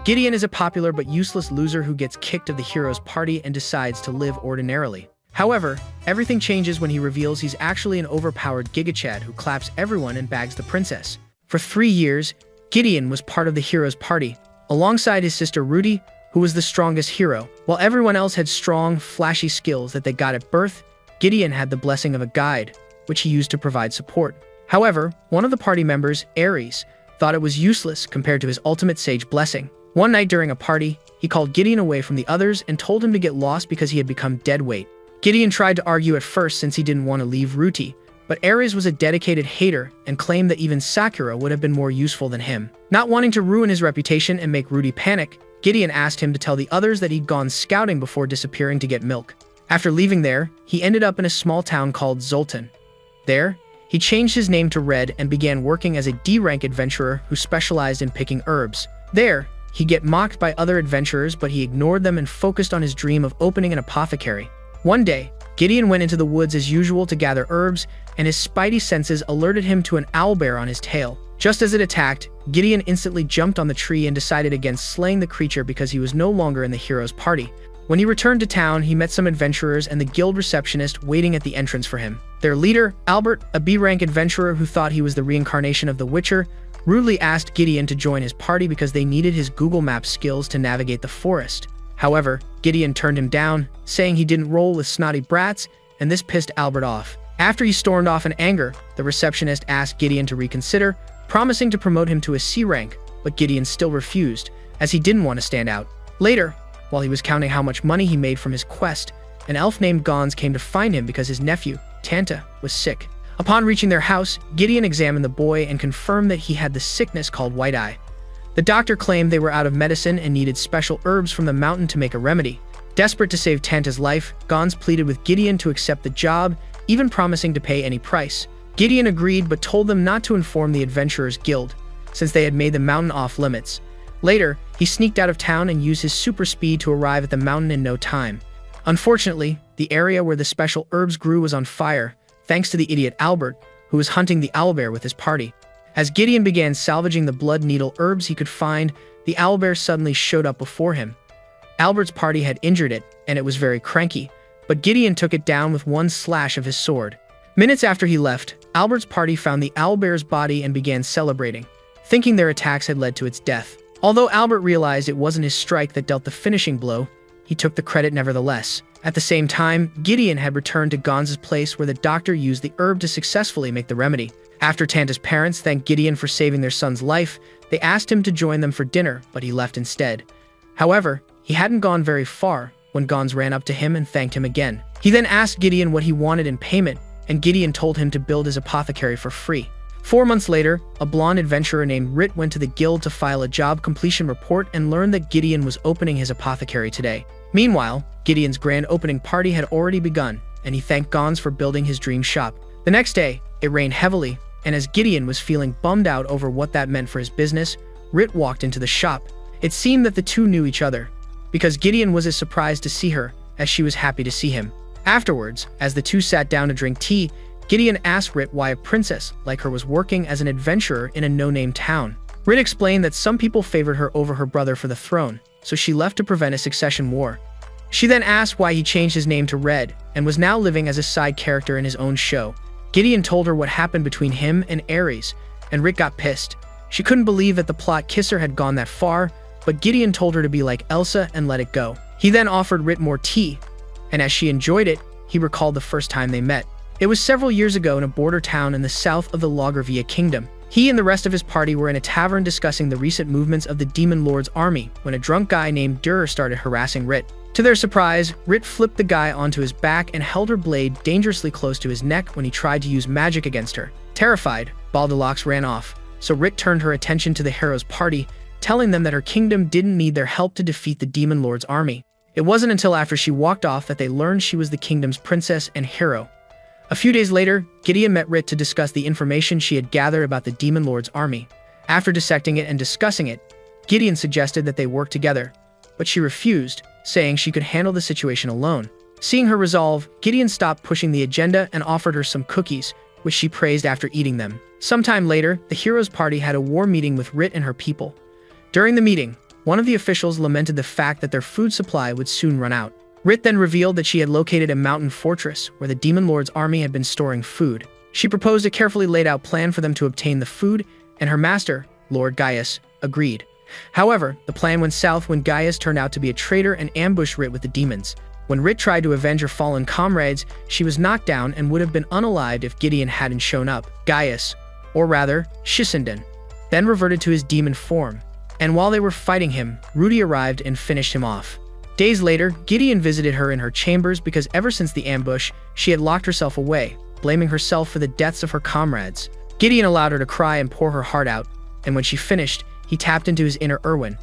Gideon is a popular but useless loser who gets kicked of the hero's party and decides to live ordinarily. However, everything changes when he reveals he's actually an overpowered gigachad who claps everyone and bags the princess. For 3 years, Gideon was part of the hero's party, alongside his sister Rudy, who was the strongest hero. While everyone else had strong, flashy skills that they got at birth, Gideon had the blessing of a guide, which he used to provide support. However, one of the party members, Ares, thought it was useless compared to his ultimate sage blessing. One night during a party, he called Gideon away from the others and told him to get lost because he had become dead weight. Gideon tried to argue at first since he didn't want to leave Ruti, but Ares was a dedicated hater and claimed that even Sakura would have been more useful than him. Not wanting to ruin his reputation and make Ruti panic, Gideon asked him to tell the others that he'd gone scouting before disappearing to get milk. After leaving there, he ended up in a small town called Zoltan. There, he changed his name to Red and began working as a D-rank adventurer who specialized in picking herbs. There, he'd get mocked by other adventurers, but he ignored them and focused on his dream of opening an apothecary. One day, Gideon went into the woods as usual to gather herbs, and his spidey senses alerted him to an owlbear on his tail. Just as it attacked, Gideon instantly jumped on the tree and decided against slaying the creature because he was no longer in the hero's party. When he returned to town, he met some adventurers and the guild receptionist waiting at the entrance for him. Their leader, Albert, a B-rank adventurer who thought he was the reincarnation of the Witcher, rudely asked Gideon to join his party because they needed his Google Maps skills to navigate the forest. However, Gideon turned him down, saying he didn't roll with snotty brats, and this pissed Albert off. After he stormed off in anger, the receptionist asked Gideon to reconsider, promising to promote him to a C rank, but Gideon still refused, as he didn't want to stand out. Later, while he was counting how much money he made from his quest, an elf named Gons came to find him because his nephew, Tanta, was sick. Upon reaching their house, Gideon examined the boy and confirmed that he had the sickness called white eye. The doctor claimed they were out of medicine and needed special herbs from the mountain to make a remedy. Desperate to save Tanta's life, Gons pleaded with Gideon to accept the job, even promising to pay any price. Gideon agreed but told them not to inform the Adventurers Guild, since they had made the mountain off limits. Later, he sneaked out of town and used his super speed to arrive at the mountain in no time. Unfortunately, the area where the special herbs grew was on fire, thanks to the idiot Albert, who was hunting the owlbear with his party. As Gideon began salvaging the blood needle herbs he could find, the owlbear suddenly showed up before him. Albert's party had injured it, and it was very cranky, but Gideon took it down with one slash of his sword. Minutes after he left, Albert's party found the owlbear's body and began celebrating, thinking their attacks had led to its death. Although Albert realized it wasn't his strike that dealt the finishing blow, he took the credit nevertheless. At the same time, Gideon had returned to Gons's place where the doctor used the herb to successfully make the remedy. After Tanta's parents thanked Gideon for saving their son's life, they asked him to join them for dinner, but he left instead. However, he hadn't gone very far when Gons ran up to him and thanked him again. He then asked Gideon what he wanted in payment, and Gideon told him to build his apothecary for free. 4 months later, a blonde adventurer named Rit went to the guild to file a job completion report and learned that Gideon was opening his apothecary today. Meanwhile, Gideon's grand opening party had already begun, and he thanked Gons for building his dream shop. The next day, it rained heavily, and as Gideon was feeling bummed out over what that meant for his business, Rit walked into the shop. It seemed that the two knew each other, because Gideon was as surprised to see her as she was happy to see him. Afterwards, as the two sat down to drink tea, Gideon asked Rit why a princess like her was working as an adventurer in a no-name town. Rit explained that some people favored her over her brother for the throne, so she left to prevent a succession war. She then asked why he changed his name to Red and was now living as a side character in his own show. Gideon told her what happened between him and Ares, and Rit got pissed. She couldn't believe that the plot kisser had gone that far, but Gideon told her to be like Elsa and let it go. He then offered Rit more tea, and as she enjoyed it, he recalled the first time they met. It was several years ago in a border town in the south of the Loggervia kingdom. He and the rest of his party were in a tavern discussing the recent movements of the Demon Lord's army when a drunk guy named Durer started harassing Rit. To their surprise, Rit flipped the guy onto his back and held her blade dangerously close to his neck when he tried to use magic against her. Terrified, Baldelox ran off, so Rit turned her attention to the hero's party, telling them that her kingdom didn't need their help to defeat the Demon Lord's army. It wasn't until after she walked off that they learned she was the kingdom's princess and hero. A few days later, Gideon met Rit to discuss the information she had gathered about the Demon Lord's army. After dissecting it and discussing it, Gideon suggested that they work together, but she refused, saying she could handle the situation alone. Seeing her resolve, Gideon stopped pushing the agenda and offered her some cookies, which she praised after eating them. Sometime later, the hero's party had a war meeting with Rit and her people. During the meeting, one of the officials lamented the fact that their food supply would soon run out. Rit then revealed that she had located a mountain fortress where the Demon Lord's army had been storing food. She proposed a carefully laid out plan for them to obtain the food, and her master, Lord Gaius, agreed. However, the plan went south when Gaius turned out to be a traitor and ambushed Rit with the demons. When Rit tried to avenge her fallen comrades, she was knocked down and would have been unalived if Gideon hadn't shown up. Gaius, or rather, Shissenden, then reverted to his demon form, and while they were fighting him, Rudy arrived and finished him off. Days later, Gideon visited her in her chambers because ever since the ambush, she had locked herself away, blaming herself for the deaths of her comrades. Gideon allowed her to cry and pour her heart out, and when she finished, he tapped into his inner Irwin.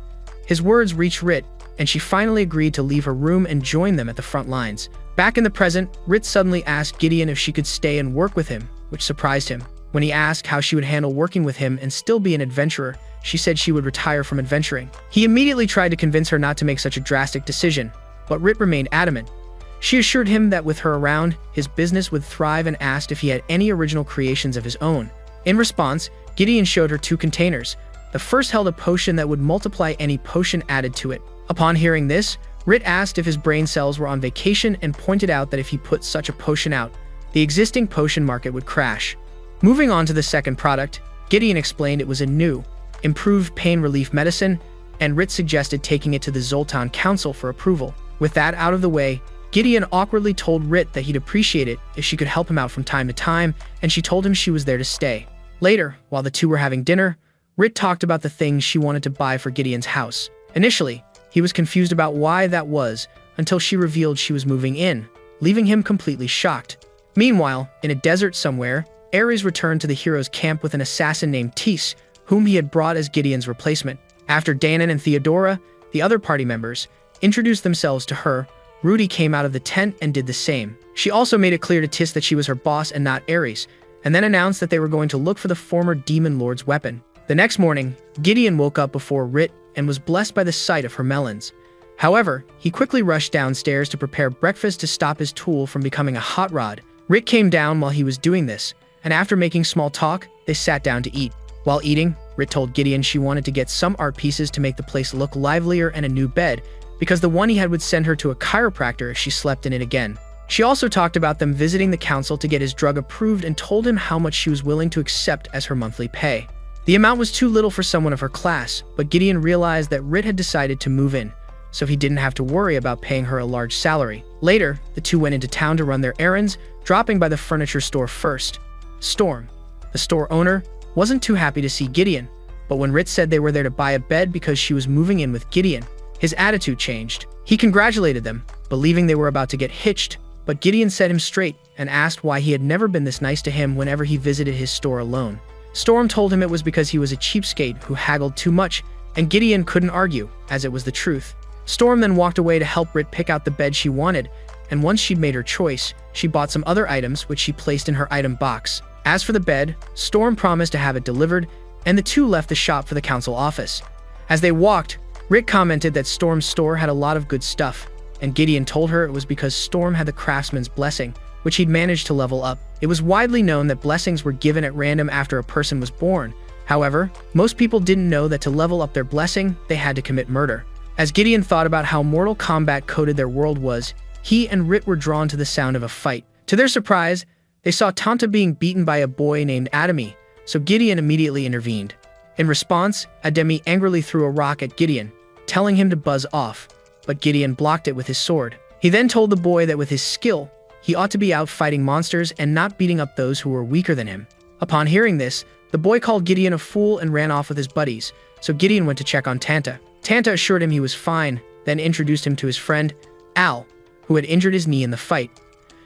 His words reached Rit, and she finally agreed to leave her room and join them at the front lines. Back in the present, Rit suddenly asked Gideon if she could stay and work with him, which surprised him. When he asked how she would handle working with him and still be an adventurer, she said she would retire from adventuring. He immediately tried to convince her not to make such a drastic decision, but Rit remained adamant. She assured him that with her around, his business would thrive and asked if he had any original creations of his own. In response, Gideon showed her 2 containers. The first held a potion that would multiply any potion added to it. Upon hearing this, Rit asked if his brain cells were on vacation and pointed out that if he put such a potion out, the existing potion market would crash. Moving on to the second product, Gideon explained it was a new, improved pain relief medicine, and Rit suggested taking it to the Zoltan Council for approval. With that out of the way, Gideon awkwardly told Rit that he'd appreciate it if she could help him out from time to time, and she told him she was there to stay. Later, while the two were having dinner, Rit talked about the things she wanted to buy for Gideon's house. Initially, he was confused about why that was, until she revealed she was moving in, leaving him completely shocked. Meanwhile, in a desert somewhere, Ares returned to the hero's camp with an assassin named Tis, whom he had brought as Gideon's replacement. After Danon and Theodora, the other party members, introduced themselves to her, Rudy came out of the tent and did the same. She also made it clear to Tis that she was her boss and not Ares, and then announced that they were going to look for the former Demon Lord's weapon. The next morning, Gideon woke up before Rit and was blessed by the sight of her melons. However, he quickly rushed downstairs to prepare breakfast to stop his tool from becoming a hot rod. Rit came down while he was doing this, and after making small talk, they sat down to eat. While eating, Rit told Gideon she wanted to get some art pieces to make the place look livelier and a new bed, because the one he had would send her to a chiropractor if she slept in it again. She also talked about them visiting the council to get his drug approved and told him how much she was willing to accept as her monthly pay. The amount was too little for someone of her class, but Gideon realized that Rit had decided to move in, so he didn't have to worry about paying her a large salary. Later, the two went into town to run their errands, dropping by the furniture store first. Storm, the store owner, wasn't too happy to see Gideon, but when Rit said they were there to buy a bed because she was moving in with Gideon, his attitude changed. He congratulated them, believing they were about to get hitched, but Gideon set him straight and asked why he had never been this nice to him whenever he visited his store alone. Storm told him it was because he was a cheapskate who haggled too much, and Gideon couldn't argue, as it was the truth. Storm then walked away to help Rit pick out the bed she wanted, and once she'd made her choice, she bought some other items which she placed in her item box. As for the bed, Storm promised to have it delivered, and the two left the shop for the council office. As they walked, Rit commented that Storm's store had a lot of good stuff, and Gideon told her it was because Storm had the craftsman's blessing, which he'd managed to level up. It was widely known that blessings were given at random after a person was born. However, most people didn't know that to level up their blessing, they had to commit murder. As Gideon thought about how Mortal Kombat coded their world was, he and Rit were drawn to the sound of a fight. To their surprise, they saw Tanta being beaten by a boy named Ademi, so Gideon immediately intervened. In response, Ademi angrily threw a rock at Gideon, telling him to buzz off, but Gideon blocked it with his sword. He then told the boy that with his skill, he ought to be out fighting monsters and not beating up those who were weaker than him. Upon hearing this, the boy called Gideon a fool and ran off with his buddies, so Gideon went to check on Tanta. Tanta assured him he was fine, then introduced him to his friend, Al, who had injured his knee in the fight.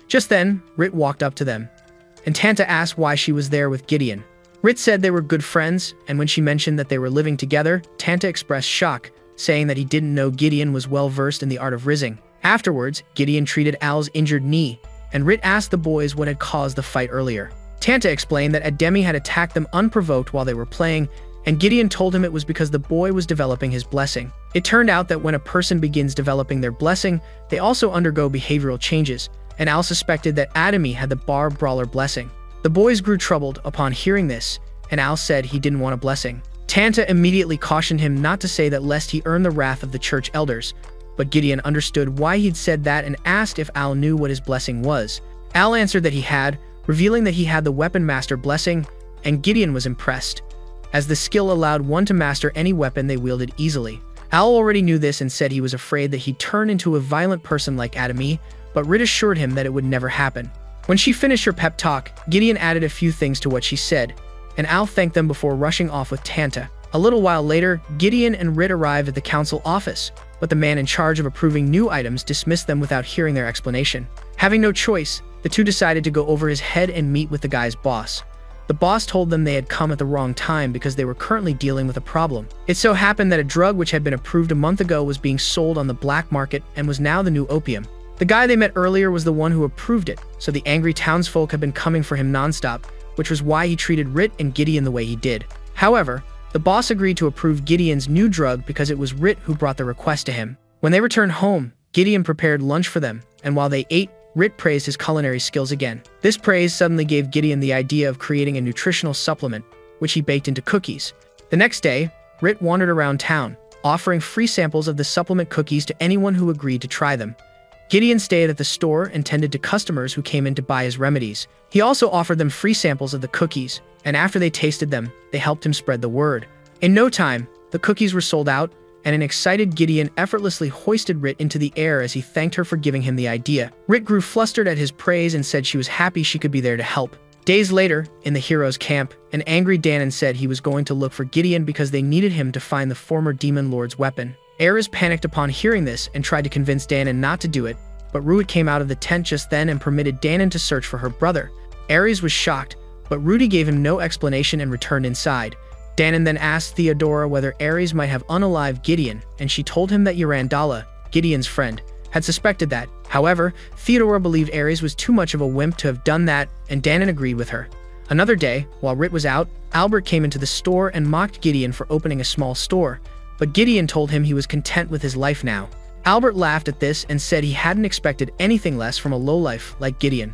Just then, Rit walked up to them, and Tanta asked why she was there with Gideon. Rit said they were good friends, and when she mentioned that they were living together, Tanta expressed shock, saying that he didn't know Gideon was well versed in the art of rizzing. Afterwards, Gideon treated Al's injured knee, and Rit asked the boys what had caused the fight earlier. Tanta explained that Ademi had attacked them unprovoked while they were playing, and Gideon told him it was because the boy was developing his blessing. It turned out that when a person begins developing their blessing, they also undergo behavioral changes, and Al suspected that Ademi had the Bar Brawler blessing. The boys grew troubled upon hearing this, and Al said he didn't want a blessing. Tanta immediately cautioned him not to say that lest he earn the wrath of the church elders, but Gideon understood why he'd said that and asked if Al knew what his blessing was. Al answered that he had, revealing that he had the weapon master blessing, and Gideon was impressed, as the skill allowed one to master any weapon they wielded easily. Al already knew this and said he was afraid that he'd turn into a violent person like Adami, but Rit assured him that it would never happen. When she finished her pep talk, Gideon added a few things to what she said, and Al thanked them before rushing off with Tanta. A little while later, Gideon and Rit arrived at the council office, but the man in charge of approving new items dismissed them without hearing their explanation. Having no choice, the two decided to go over his head and meet with the guy's boss. The boss told them they had come at the wrong time because they were currently dealing with a problem. It so happened that a drug which had been approved a month ago was being sold on the black market and was now the new opium. The guy they met earlier was the one who approved it, so the angry townsfolk had been coming for him nonstop, which was why he treated Rit and Gideon the way he did. However, the boss agreed to approve Gideon's new drug because it was Rit who brought the request to him. When they returned home, Gideon prepared lunch for them, and while they ate, Rit praised his culinary skills again. This praise suddenly gave Gideon the idea of creating a nutritional supplement, which he baked into cookies. The next day, Rit wandered around town, offering free samples of the supplement cookies to anyone who agreed to try them. Gideon stayed at the store and tended to customers who came in to buy his remedies. He also offered them free samples of the cookies, and after they tasted them, they helped him spread the word. In no time, the cookies were sold out, and an excited Gideon effortlessly hoisted Rit into the air as he thanked her for giving him the idea. Rit grew flustered at his praise and said she was happy she could be there to help. Days later, in the heroes' camp, an angry Danon said he was going to look for Gideon because they needed him to find the former demon lord's weapon. Ares panicked upon hearing this and tried to convince Danon not to do it, but Ruit came out of the tent just then and permitted Danon to search for her brother. Ares was shocked, but Rudy gave him no explanation and returned inside. Danon then asked Theodora whether Ares might have unalived Gideon, and she told him that Yarandala, Gideon's friend, had suspected that. However, Theodora believed Ares was too much of a wimp to have done that, and Danon agreed with her. Another day, while Rit was out, Albert came into the store and mocked Gideon for opening a small store, but Gideon told him he was content with his life now. Albert laughed at this and said he hadn't expected anything less from a lowlife like Gideon.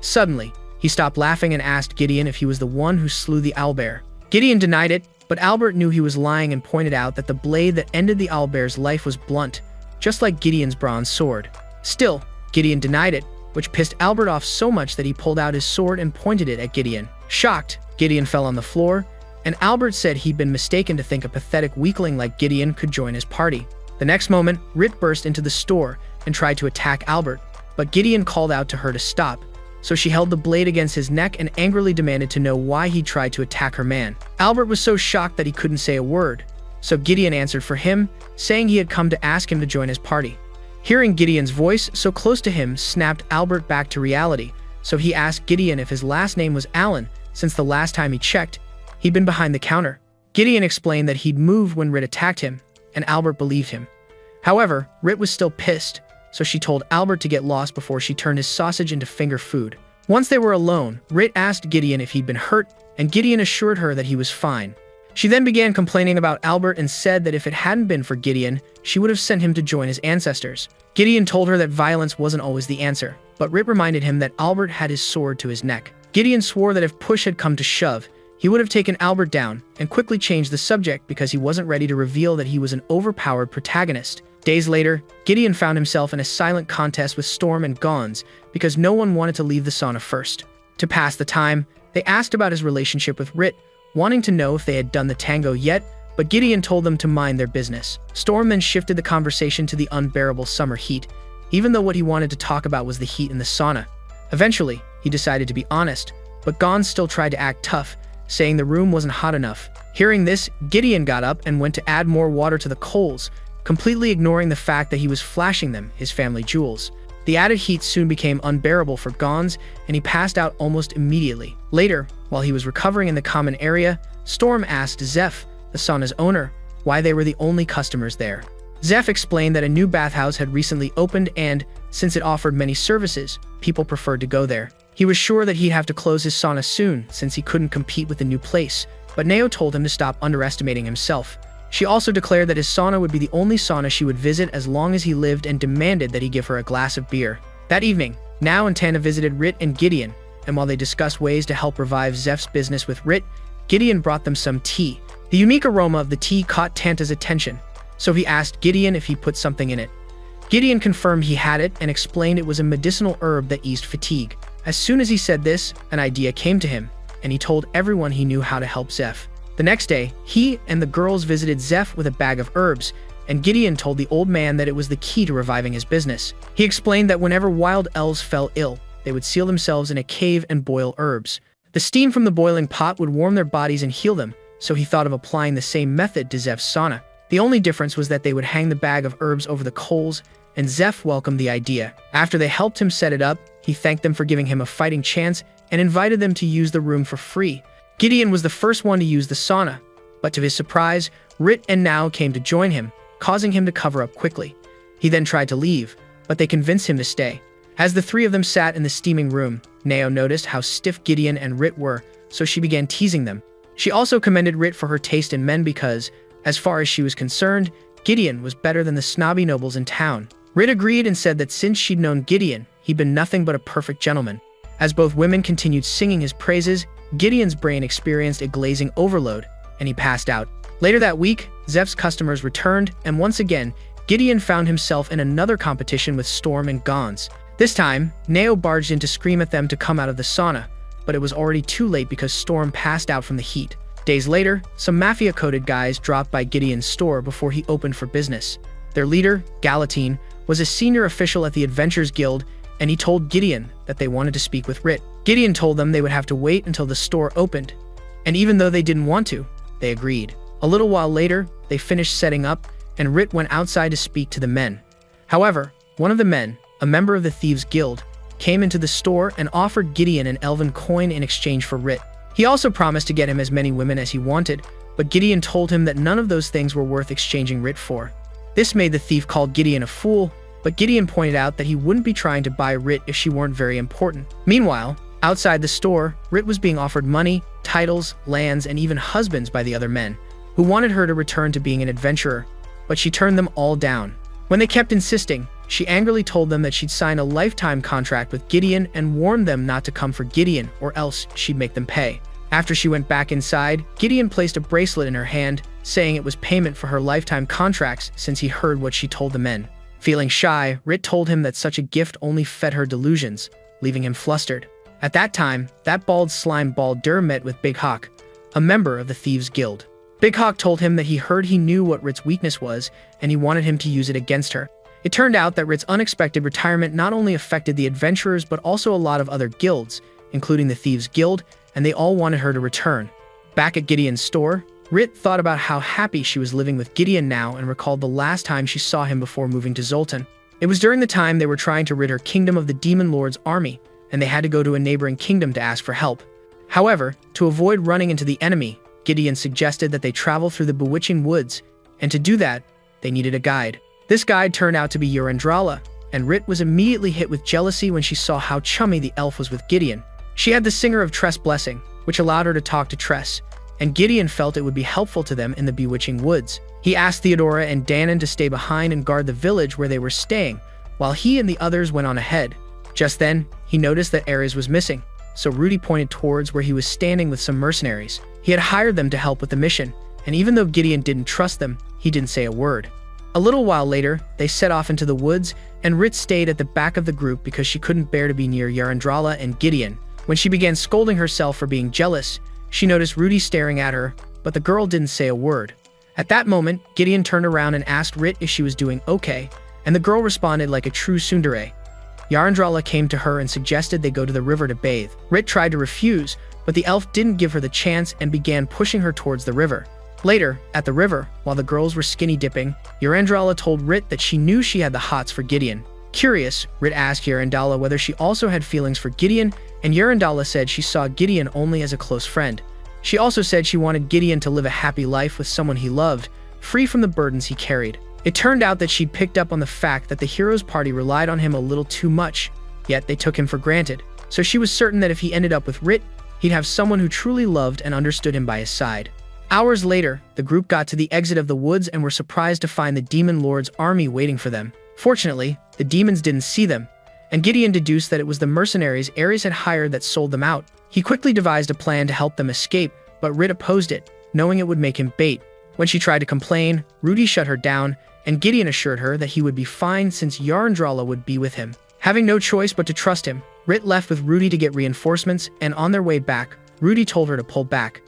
Suddenly, he stopped laughing and asked Gideon if he was the one who slew the owlbear. Gideon denied it, but Albert knew he was lying and pointed out that the blade that ended the owlbear's life was blunt, just like Gideon's bronze sword. Still, Gideon denied it, which pissed Albert off so much that he pulled out his sword and pointed it at Gideon. Shocked, Gideon fell on the floor, and Albert said he'd been mistaken to think a pathetic weakling like Gideon could join his party. The next moment, Rit burst into the store and tried to attack Albert, but Gideon called out to her to stop, so she held the blade against his neck and angrily demanded to know why he tried to attack her man. Albert was so shocked that he couldn't say a word, so Gideon answered for him, saying he had come to ask him to join his party. Hearing Gideon's voice so close to him snapped Albert back to reality, so he asked Gideon if his last name was Allen, since the last time he checked, he'd been behind the counter. Gideon explained that he'd moved when Rit attacked him, and Albert believed him. However, Rit was still pissed, so she told Albert to get lost before she turned his sausage into finger food. Once they were alone, Rit asked Gideon if he'd been hurt, and Gideon assured her that he was fine. She then began complaining about Albert and said that if it hadn't been for Gideon, she would have sent him to join his ancestors. Gideon told her that violence wasn't always the answer, but Rit reminded him that Albert had his sword to his neck. Gideon swore that if push had come to shove, he would have taken Albert down, and quickly changed the subject because he wasn't ready to reveal that he was an overpowered protagonist. Days later, Gideon found himself in a silent contest with Storm and Gons because no one wanted to leave the sauna first. To pass the time, they asked about his relationship with Rit, wanting to know if they had done the tango yet, but Gideon told them to mind their business. Storm then shifted the conversation to the unbearable summer heat, even though what he wanted to talk about was the heat in the sauna. Eventually, he decided to be honest, but Gons still tried to act tough, saying the room wasn't hot enough. Hearing this, Gideon got up and went to add more water to the coals, completely ignoring the fact that he was flashing them his family jewels. The added heat soon became unbearable for Gons, and he passed out almost immediately. Later, while he was recovering in the common area, Storm asked Zeph, the sauna's owner, why they were the only customers there. Zeph explained that a new bathhouse had recently opened and, since it offered many services, people preferred to go there. He was sure that he'd have to close his sauna soon since he couldn't compete with the new place, but Neo told him to stop underestimating himself. She also declared that his sauna would be the only sauna she would visit as long as he lived and demanded that he give her a glass of beer. That evening, Nao and Tana visited Rit and Gideon, and while they discussed ways to help revive Zeph's business with Rit, Gideon brought them some tea, The unique aroma of the tea caught Tanta's attention, so he asked Gideon if he put something in it. Gideon confirmed he had it and explained it was a medicinal herb that eased fatigue. As soon as he said this, an idea came to him, and he told everyone he knew how to help Zeph. The next day, he and the girls visited Zeph with a bag of herbs, and Gideon told the old man that it was the key to reviving his business. He explained that whenever wild elves fell ill, they would seal themselves in a cave and boil herbs. The steam from the boiling pot would warm their bodies and heal them, so he thought of applying the same method to Zeph's sauna. The only difference was that they would hang the bag of herbs over the coals, and Zeph welcomed the idea. After they helped him set it up, he thanked them for giving him a fighting chance and invited them to use the room for free. Gideon was the first one to use the sauna, but to his surprise, Rit and Nao came to join him, causing him to cover up quickly. He then tried to leave, but they convinced him to stay. As the three of them sat in the steaming room, Nao noticed how stiff Gideon and Rit were, so she began teasing them. She also commended Rit for her taste in men because, as far as she was concerned, Gideon was better than the snobby nobles in town. Rit agreed and said that since she'd known Gideon, he'd been nothing but a perfect gentleman. As both women continued singing his praises, Gideon's brain experienced a glazing overload, and he passed out. Later that week, Zeph's customers returned, and once again, Gideon found himself in another competition with Storm and Gons. This time, Nao barged in to scream at them to come out of the sauna, but it was already too late because Storm passed out from the heat. Days later, some mafia-coded guys dropped by Gideon's store before he opened for business. Their leader, Galatine, was a senior official at the Adventurers Guild, and he told Gideon that they wanted to speak with Rit. Gideon told them they would have to wait until the store opened, and even though they didn't want to, they agreed. A little while later, they finished setting up, and Rit went outside to speak to the men. However, one of the men, a member of the Thieves' Guild, came into the store and offered Gideon an elven coin in exchange for Rit. He also promised to get him as many women as he wanted, but Gideon told him that none of those things were worth exchanging Rit for. This made the thief call Gideon a fool, but Gideon pointed out that he wouldn't be trying to buy Rit if she weren't very important. Meanwhile, outside the store, Rit was being offered money, titles, lands, and even husbands by the other men, who wanted her to return to being an adventurer, but she turned them all down. When they kept insisting, she angrily told them that she'd sign a lifetime contract with Gideon and warned them not to come for Gideon or else she'd make them pay. After she went back inside, Gideon placed a bracelet in her hand, saying it was payment for her lifetime contracts since he heard what she told the men. Feeling shy, Rit told him that such a gift only fed her delusions, leaving him flustered. At that time, that bald slime Baldur met with Big Hawk, a member of the Thieves' Guild. Big Hawk told him that he heard he knew what Rit's weakness was, and he wanted him to use it against her. It turned out that Rit's unexpected retirement not only affected the adventurers but also a lot of other guilds, including the Thieves' Guild, and they all wanted her to return. Back at Gideon's store, Rit thought about how happy she was living with Gideon now and recalled the last time she saw him before moving to Zoltan. It was during the time they were trying to rid her kingdom of the Demon Lord's army, and they had to go to a neighboring kingdom to ask for help. However, to avoid running into the enemy, Gideon suggested that they travel through the bewitching woods, and to do that, they needed a guide. This guide turned out to be Yurendrala, and Rit was immediately hit with jealousy when she saw how chummy the elf was with Gideon. She had the Singer of Tress blessing, which allowed her to talk to Tress, and Gideon felt it would be helpful to them in the bewitching woods. He asked Theodora and Danon to stay behind and guard the village where they were staying, while he and the others went on ahead. Just then, he noticed that Ares was missing, so Rudy pointed towards where he was standing with some mercenaries. He had hired them to help with the mission, and even though Gideon didn't trust them, he didn't say a word. A little while later, they set off into the woods, and Rit stayed at the back of the group because she couldn't bear to be near Yurendrala and Gideon. When she began scolding herself for being jealous, she noticed Rudy staring at her, but the girl didn't say a word. At that moment, Gideon turned around and asked Rit if she was doing okay, and the girl responded like a true tsundere. Yurendrala came to her and suggested they go to the river to bathe. Rit tried to refuse, but the elf didn't give her the chance and began pushing her towards the river. Later, at the river, while the girls were skinny dipping, Yurendrala told Rit that she knew she had the hots for Gideon. Curious, Rit asked Yurendrala whether she also had feelings for Gideon, and Yurendrala said she saw Gideon only as a close friend. She also said she wanted Gideon to live a happy life with someone he loved, free from the burdens he carried. It turned out that she'd picked up on the fact that the hero's party relied on him a little too much, yet they took him for granted. So she was certain that if he ended up with Rit, he'd have someone who truly loved and understood him by his side. Hours later, the group got to the exit of the woods and were surprised to find the Demon Lord's army waiting for them. Fortunately, the demons didn't see them, and Gideon deduced that it was the mercenaries Ares had hired that sold them out. He quickly devised a plan to help them escape, but Rit opposed it, knowing it would make him bait. When she tried to complain, Rudy shut her down, and Gideon assured her that he would be fine since Yarandrala would be with him. Having no choice but to trust him, Rit left with Rudy to get reinforcements, and on their way back, Rudy told her to pull back.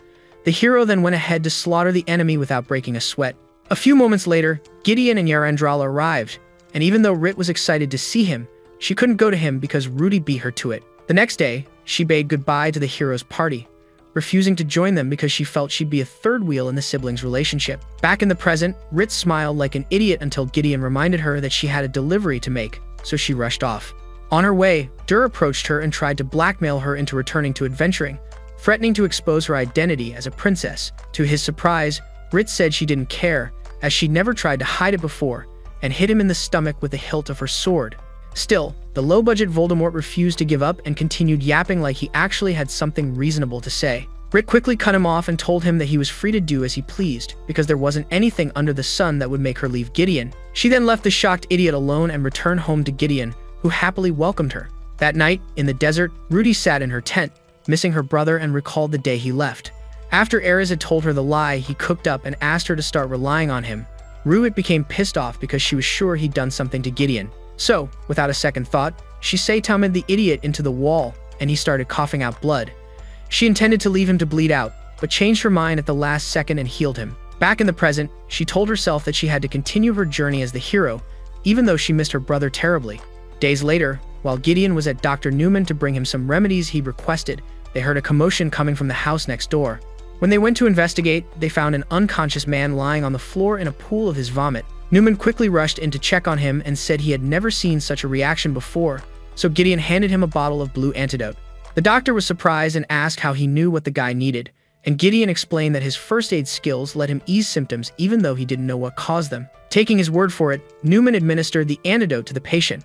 The hero then went ahead to slaughter the enemy without breaking a sweat. A few moments later, Gideon and Yarandrala arrived, and even though Rit was excited to see him, she couldn't go to him because Rudy beat her to it. The next day, she bade goodbye to the hero's party, refusing to join them because she felt she'd be a third wheel in the siblings' relationship. Back in the present, Rit smiled like an idiot until Gideon reminded her that she had a delivery to make, so she rushed off. On her way, Dur approached her and tried to blackmail her into returning to adventuring, threatening to expose her identity as a princess. To his surprise, Rit said she didn't care, as she'd never tried to hide it before, and hit him in the stomach with the hilt of her sword. Still, the low-budget Voldemort refused to give up and continued yapping like he actually had something reasonable to say. Rit quickly cut him off and told him that he was free to do as he pleased, because there wasn't anything under the sun that would make her leave Gideon. She then left the shocked idiot alone and returned home to Gideon, who happily welcomed her. That night, in the desert, Rudy sat in her tent, missing her brother, and recalled the day he left. After Ares had told her the lie he cooked up and asked her to start relying on him, Ruit became pissed off because she was sure he'd done something to Gideon. So, without a second thought, she Satamed the idiot into the wall, and he started coughing out blood. She intended to leave him to bleed out, but changed her mind at the last second and healed him. Back in the present, she told herself that she had to continue her journey as the hero, even though she missed her brother terribly. Days later, while Gideon was at Dr. Newman to bring him some remedies he'd requested, they heard a commotion coming from the house next door. When they went to investigate, they found an unconscious man lying on the floor in a pool of his vomit. Newman quickly rushed in to check on him and said he had never seen such a reaction before, so Gideon handed him a bottle of blue antidote. The doctor was surprised and asked how he knew what the guy needed, and Gideon explained that his first aid skills let him ease symptoms even though he didn't know what caused them. Taking his word for it, Newman administered the antidote to the patient.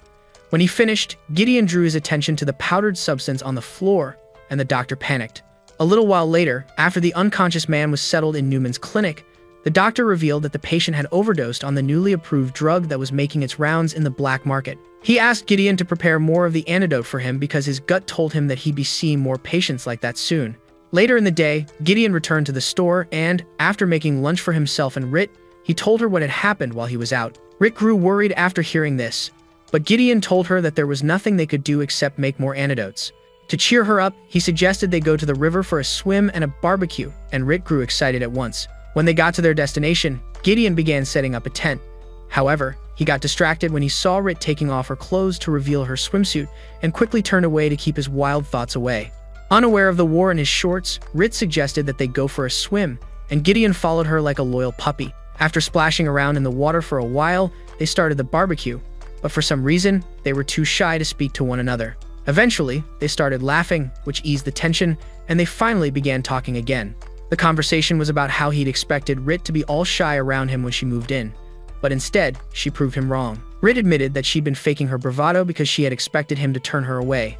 When he finished, Gideon drew his attention to the powdered substance on the floor, and the doctor panicked. A little while later, after the unconscious man was settled in Newman's clinic, the doctor revealed that the patient had overdosed on the newly approved drug that was making its rounds in the black market. He asked Gideon to prepare more of the antidote for him because his gut told him that he'd be seeing more patients like that soon. Later in the day, Gideon returned to the store and, after making lunch for himself and Rit, he told her what had happened while he was out. Rit grew worried after hearing this, but Gideon told her that there was nothing they could do except make more antidotes. To cheer her up, he suggested they go to the river for a swim and a barbecue, and Rit grew excited at once. When they got to their destination, Gideon began setting up a tent. However, he got distracted when he saw Rit taking off her clothes to reveal her swimsuit and quickly turned away to keep his wild thoughts away. Unaware of the war in his shorts, Rit suggested that they go for a swim, and Gideon followed her like a loyal puppy. After splashing around in the water for a while, they started the barbecue, but for some reason, they were too shy to speak to one another. Eventually, they started laughing, which eased the tension, and they finally began talking again. The conversation was about how he'd expected Rit to be all shy around him when she moved in, but instead, she proved him wrong. Rit admitted that she'd been faking her bravado because she had expected him to turn her away.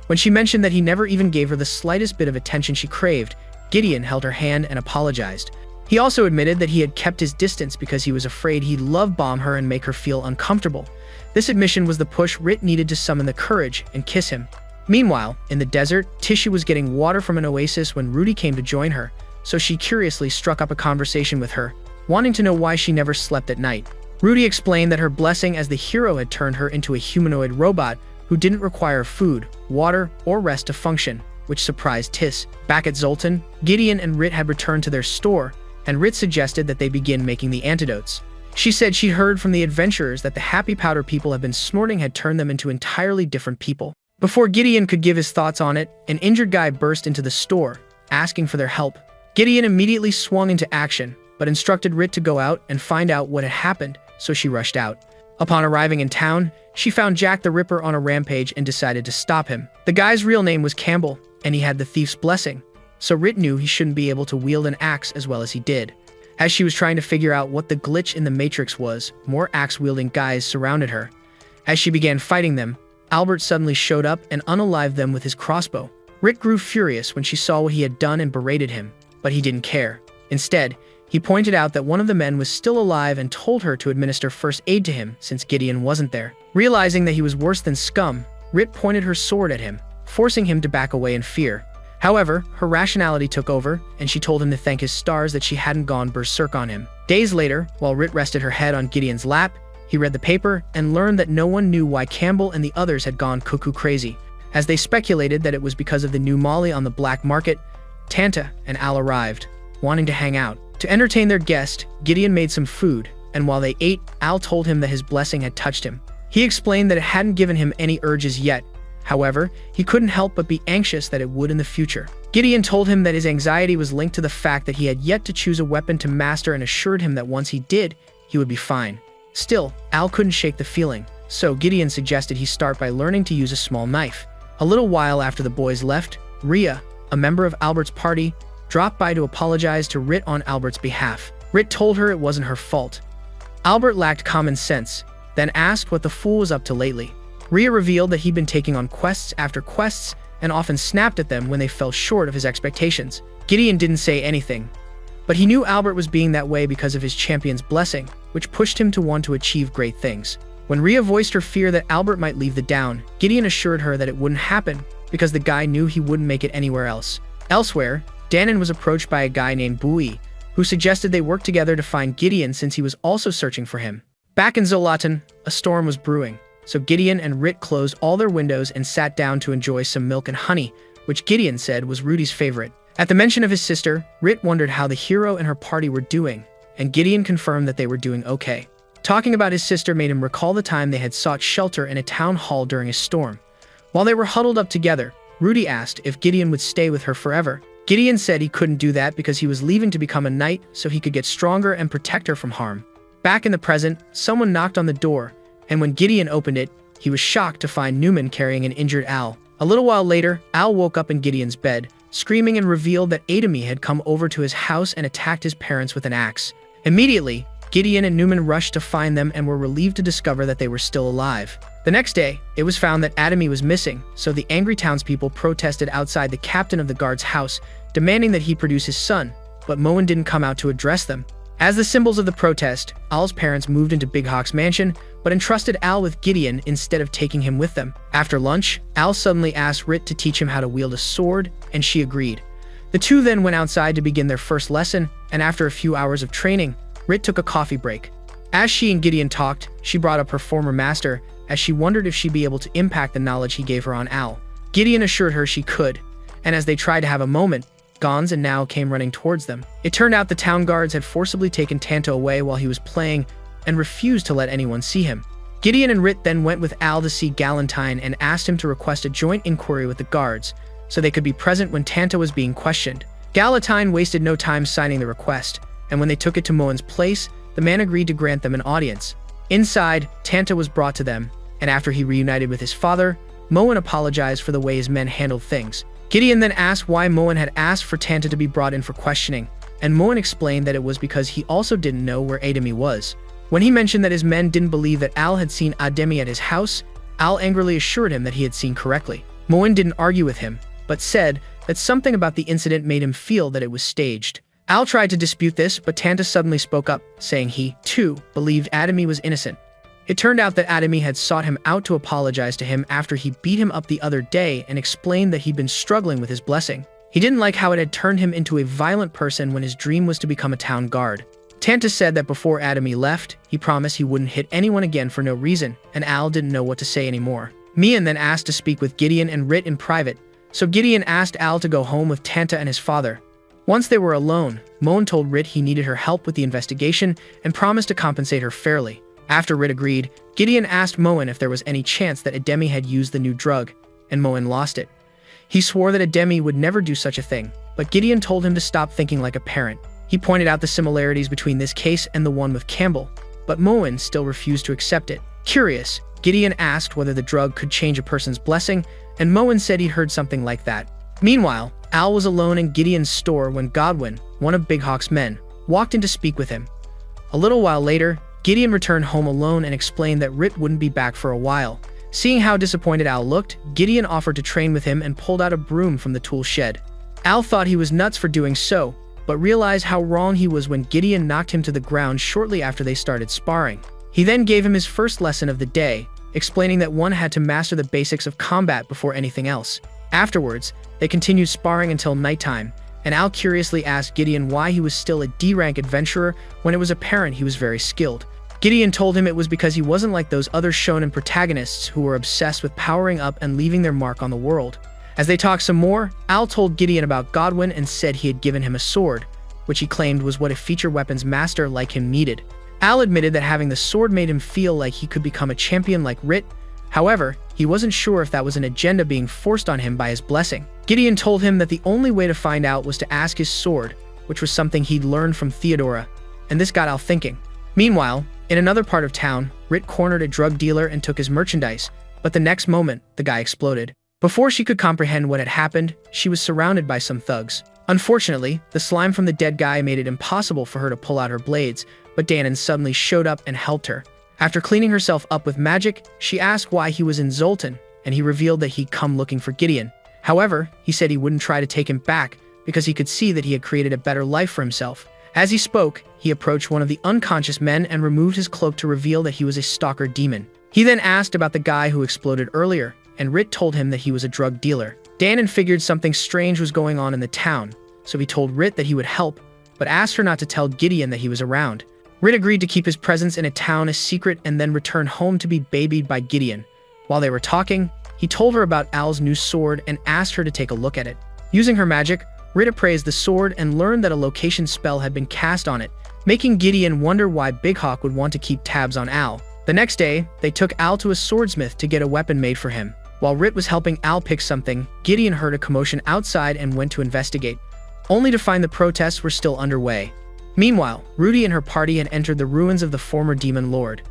When she mentioned that he never even gave her the slightest bit of attention she craved, Gideon held her hand and apologized. He also admitted that he had kept his distance because he was afraid he'd love bomb her and make her feel uncomfortable. This admission was the push Rit needed to summon the courage and kiss him. Meanwhile, in the desert, Tishy was getting water from an oasis when Rudy came to join her, so she curiously struck up a conversation with her, wanting to know why she never slept at night. Rudy explained that her blessing as the hero had turned her into a humanoid robot who didn't require food, water, or rest to function, which surprised Tis. Back at Zoltan, Gideon and Rit had returned to their store, and Rit suggested that they begin making the antidotes. She said she'd heard from the adventurers that the happy powder people had been snorting had turned them into entirely different people. Before Gideon could give his thoughts on it, an injured guy burst into the store, asking for their help. Gideon immediately swung into action, but instructed Rit to go out and find out what had happened, so she rushed out. Upon arriving in town, she found Jack the Ripper on a rampage and decided to stop him. The guy's real name was Campbell, and he had the thief's blessing, so Rit knew he shouldn't be able to wield an axe as well as he did. As she was trying to figure out what the glitch in the Matrix was, more axe-wielding guys surrounded her. As she began fighting them, Albert suddenly showed up and unalived them with his crossbow. Rit grew furious when she saw what he had done and berated him, but he didn't care. Instead, he pointed out that one of the men was still alive and told her to administer first aid to him since Gideon wasn't there. Realizing that he was worse than scum, Rit pointed her sword at him, forcing him to back away in fear. However, her rationality took over, and she told him to thank his stars that she hadn't gone berserk on him. Days later, while Rit rested her head on Gideon's lap, he read the paper and learned that no one knew why Campbell and the others had gone cuckoo crazy. As they speculated that it was because of the new Molly on the black market, Tanta and Al arrived, wanting to hang out. To entertain their guest, Gideon made some food, and while they ate, Al told him that his blessing had touched him. He explained that it hadn't given him any urges yet. However, he couldn't help but be anxious that it would in the future. Gideon told him that his anxiety was linked to the fact that he had yet to choose a weapon to master and assured him that once he did, he would be fine. Still, Al couldn't shake the feeling, so Gideon suggested he start by learning to use a small knife. A little while after the boys left, Rhea, a member of Albert's party, dropped by to apologize to Rit on Albert's behalf. Rit told her it wasn't her fault. Albert lacked common sense, then asked what the fool was up to lately. Rhea revealed that he'd been taking on quests after quests and often snapped at them when they fell short of his expectations. Gideon didn't say anything, but he knew Albert was being that way because of his champion's blessing, which pushed him to want to achieve great things. When Rhea voiced her fear that Albert might leave the Down, Gideon assured her that it wouldn't happen because the guy knew he wouldn't make it anywhere else. Elsewhere, Danon was approached by a guy named Bui, who suggested they work together to find Gideon since he was also searching for him. Back in Zolatan, a storm was brewing, so Gideon and Rit closed all their windows and sat down to enjoy some milk and honey, which Gideon said was Rudy's favorite. At the mention of his sister, Rit wondered how the hero and her party were doing, and Gideon confirmed that they were doing okay. Talking about his sister made him recall the time they had sought shelter in a town hall during a storm. While they were huddled up together, Rudy asked if Gideon would stay with her forever. Gideon said he couldn't do that because he was leaving to become a knight so he could get stronger and protect her from harm. Back in the present, someone knocked on the door, and when Gideon opened it, he was shocked to find Newman carrying an injured Al. A little while later, Al woke up in Gideon's bed, screaming, and revealed that Adami had come over to his house and attacked his parents with an axe. Immediately, Gideon and Newman rushed to find them and were relieved to discover that they were still alive. The next day, it was found that Adami was missing, so the angry townspeople protested outside the captain of the guard's house, demanding that he produce his son, but Moen didn't come out to address them. As the symbols of the protest, Al's parents moved into Big Hawk's mansion, but entrusted Al with Gideon instead of taking him with them. After lunch, Al suddenly asked Rit to teach him how to wield a sword, and she agreed. The two then went outside to begin their first lesson, and after a few hours of training, Rit took a coffee break. As she and Gideon talked, she brought up her former master, as she wondered if she'd be able to impact the knowledge he gave her on Al. Gideon assured her she could, and as they tried to have a moment, Gons and Now came running towards them. It turned out the town guards had forcibly taken Tanta away while he was playing and refused to let anyone see him. Gideon and Rit then went with Al to see Galantine and asked him to request a joint inquiry with the guards, so they could be present when Tanta was being questioned. Galantine wasted no time signing the request, and when they took it to Moen's place, the man agreed to grant them an audience. Inside, Tanta was brought to them, and after he reunited with his father, Moen apologized for the way his men handled things. Gideon then asked why Moen had asked for Tanta to be brought in for questioning, and Moen explained that it was because he also didn't know where Adami was. When he mentioned that his men didn't believe that Al had seen Adami at his house, Al angrily assured him that he had seen correctly. Moen didn't argue with him, but said that something about the incident made him feel that it was staged. Al tried to dispute this, but Tanta suddenly spoke up, saying he, too, believed Adami was innocent. It turned out that Adami had sought him out to apologize to him after he beat him up the other day and explained that he'd been struggling with his blessing. He didn't like how it had turned him into a violent person when his dream was to become a town guard. Tanta said that before Adami left, he promised he wouldn't hit anyone again for no reason, and Al didn't know what to say anymore. Mian then asked to speak with Gideon and Rit in private, so Gideon asked Al to go home with Tanta and his father. Once they were alone, Moen told Rit he needed her help with the investigation and promised to compensate her fairly. After Rit agreed, Gideon asked Moen if there was any chance that Ademi had used the new drug, and Moen lost it. He swore that Ademi would never do such a thing, but Gideon told him to stop thinking like a parent. He pointed out the similarities between this case and the one with Campbell, but Moen still refused to accept it. Curious, Gideon asked whether the drug could change a person's blessing, and Moen said he'd heard something like that. Meanwhile, Al was alone in Gideon's store when Godwin, one of Big Hawk's men, walked in to speak with him. A little while later, Gideon returned home alone and explained that Rit wouldn't be back for a while. Seeing how disappointed Al looked, Gideon offered to train with him and pulled out a broom from the tool shed. Al thought he was nuts for doing so, but realized how wrong he was when Gideon knocked him to the ground shortly after they started sparring. He then gave him his first lesson of the day, explaining that one had to master the basics of combat before anything else. Afterwards, they continued sparring until nighttime, and Al curiously asked Gideon why he was still a D-rank adventurer when it was apparent he was very skilled. Gideon told him it was because he wasn't like those other shonen protagonists who were obsessed with powering up and leaving their mark on the world. As they talked some more, Al told Gideon about Godwin and said he had given him a sword, which he claimed was what a feature weapons master like him needed. Al admitted that having the sword made him feel like he could become a champion like Rit. However, he wasn't sure if that was an agenda being forced on him by his blessing. Gideon told him that the only way to find out was to ask his sword, which was something he'd learned from Theodora, and this got Al thinking. Meanwhile, in another part of town, Rit cornered a drug dealer and took his merchandise, but the next moment, the guy exploded. Before she could comprehend what had happened, she was surrounded by some thugs. Unfortunately, the slime from the dead guy made it impossible for her to pull out her blades, but Danon suddenly showed up and helped her. After cleaning herself up with magic, she asked why he was in Zoltan, and he revealed that he'd come looking for Gideon. However, he said he wouldn't try to take him back because he could see that he had created a better life for himself. As he spoke, he approached one of the unconscious men and removed his cloak to reveal that he was a stalker demon. He then asked about the guy who exploded earlier, and Rit told him that he was a drug dealer. Danon figured something strange was going on in the town, so he told Rit that he would help, but asked her not to tell Gideon that he was around. Rit agreed to keep his presence in a town a secret and then return home to be babied by Gideon. While they were talking, he told her about Al's new sword and asked her to take a look at it. Using her magic, Rit appraised the sword and learned that a location spell had been cast on it, making Gideon wonder why Big Hawk would want to keep tabs on Al. The next day, they took Al to a swordsmith to get a weapon made for him. While Rit was helping Al pick something, Gideon heard a commotion outside and went to investigate, only to find the protests were still underway. Meanwhile, Rudy and her party had entered the ruins of the former demon lord.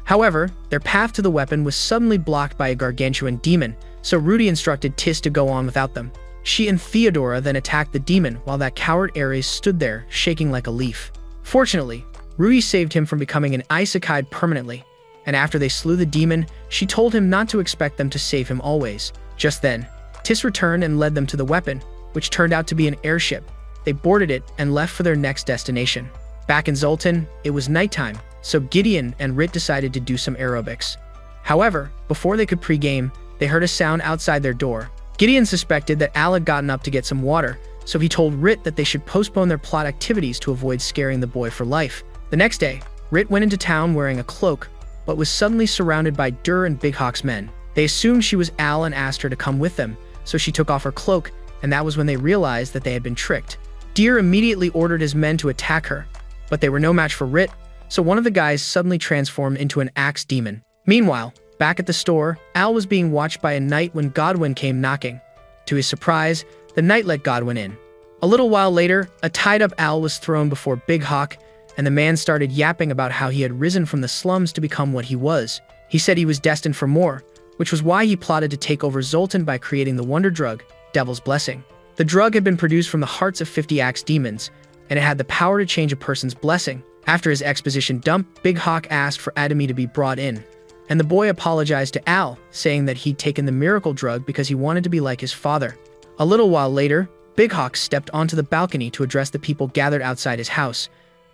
However, their path to the weapon was suddenly blocked by a gargantuan demon, so Rudy instructed Tis to go on without them. She and Theodora then attacked the demon while that coward Ares stood there, shaking like a leaf. Fortunately, Rudy saved him from becoming an isekai permanently, and after they slew the demon, she told him not to expect them to save him always. Just then, Tis returned and led them to the weapon, which turned out to be an airship. They boarded it and left for their next destination. Back in Zoltan, it was nighttime, so Gideon and Rit decided to do some aerobics. However, before they could pre-game, they heard a sound outside their door. Gideon suspected that Al had gotten up to get some water, so he told Rit that they should postpone their plot activities to avoid scaring the boy for life. The next day, Rit went into town wearing a cloak, but was suddenly surrounded by Dur and Big Hawk's men. They assumed she was Al and asked her to come with them, so she took off her cloak, and that was when they realized that they had been tricked. Dur immediately ordered his men to attack her, but they were no match for Rit, so one of the guys suddenly transformed into an axe demon. Meanwhile, back at the store, Al was being watched by a knight when Godwin came knocking. To his surprise, the knight let Godwin in. A little while later, a tied-up Al was thrown before Big Hawk, and the man started yapping about how he had risen from the slums to become what he was. He said he was destined for more, which was why he plotted to take over Zoltan by creating the wonder drug, Devil's Blessing. The drug had been produced from the hearts of 50 axe demons, and it had the power to change a person's blessing. After his exposition dump, Big Hawk asked for Adami to be brought in, and the boy apologized to Al, saying that he'd taken the miracle drug because he wanted to be like his father. A little while later, Big Hawk stepped onto the balcony to address the people gathered outside his house.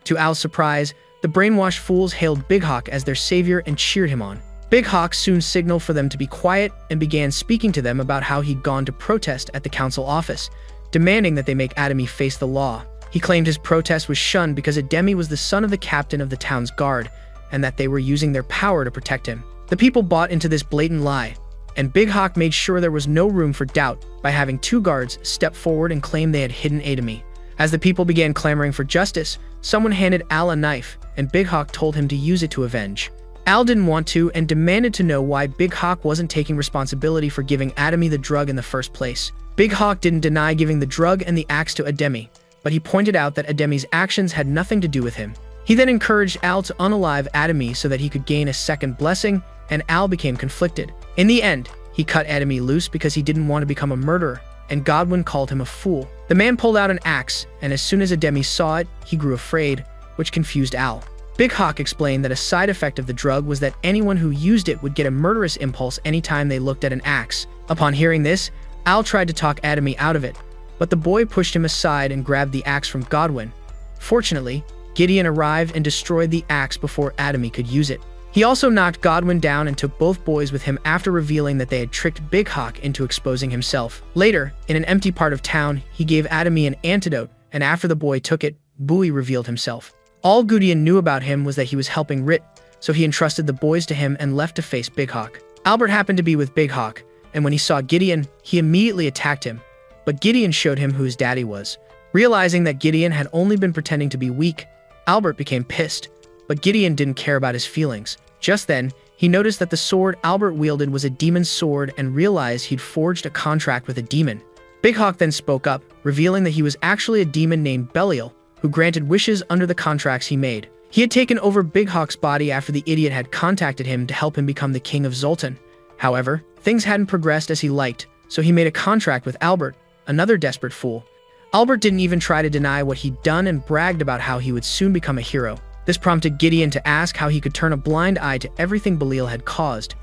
To Al's surprise, the brainwashed fools hailed Big Hawk as their savior and cheered him on. Big Hawk soon signaled for them to be quiet and began speaking to them about how he'd gone to protest at the council office, demanding that they make Adami face the law. He claimed his protest was shunned because Ademi was the son of the captain of the town's guard, and that they were using their power to protect him. The people bought into this blatant lie, and Big Hawk made sure there was no room for doubt by having two guards step forward and claim they had hidden Adami. As the people began clamoring for justice, someone handed Al a knife, and Big Hawk told him to use it to avenge. Al didn't want to and demanded to know why Big Hawk wasn't taking responsibility for giving Adami the drug in the first place. Big Hawk didn't deny giving the drug and the axe to Ademi, but he pointed out that Ademi's actions had nothing to do with him. He then encouraged Al to unalive Adami so that he could gain a second blessing, and Al became conflicted. In the end, he cut Adami loose because he didn't want to become a murderer, and Godwin called him a fool. The man pulled out an axe, and as soon as Ademi saw it, he grew afraid, which confused Al. Big Hawk explained that a side effect of the drug was that anyone who used it would get a murderous impulse anytime they looked at an axe. Upon hearing this, Al tried to talk Adami out of it, but the boy pushed him aside and grabbed the axe from Godwin. Fortunately, Gideon arrived and destroyed the axe before Adami could use it. He also knocked Godwin down and took both boys with him after revealing that they had tricked Big Hawk into exposing himself. Later, in an empty part of town, he gave Adami an antidote, and after the boy took it, Bowie revealed himself. All Gideon knew about him was that he was helping Rit, so he entrusted the boys to him and left to face Big Hawk. Albert happened to be with Big Hawk, and when he saw Gideon, he immediately attacked him. But Gideon showed him who his daddy was. Realizing that Gideon had only been pretending to be weak, Albert became pissed, but Gideon didn't care about his feelings. Just then, he noticed that the sword Albert wielded was a demon's sword and realized he'd forged a contract with a demon. Big Hawk then spoke up, revealing that he was actually a demon named Belial, who granted wishes under the contracts he made. He had taken over Big Hawk's body after the idiot had contacted him to help him become the king of Zoltan. However, things hadn't progressed as he liked, so he made a contract with Albert, another desperate fool. Albert didn't even try to deny what he'd done and bragged about how he would soon become a hero. This prompted Gideon to ask how he could turn a blind eye to everything Belial had caused,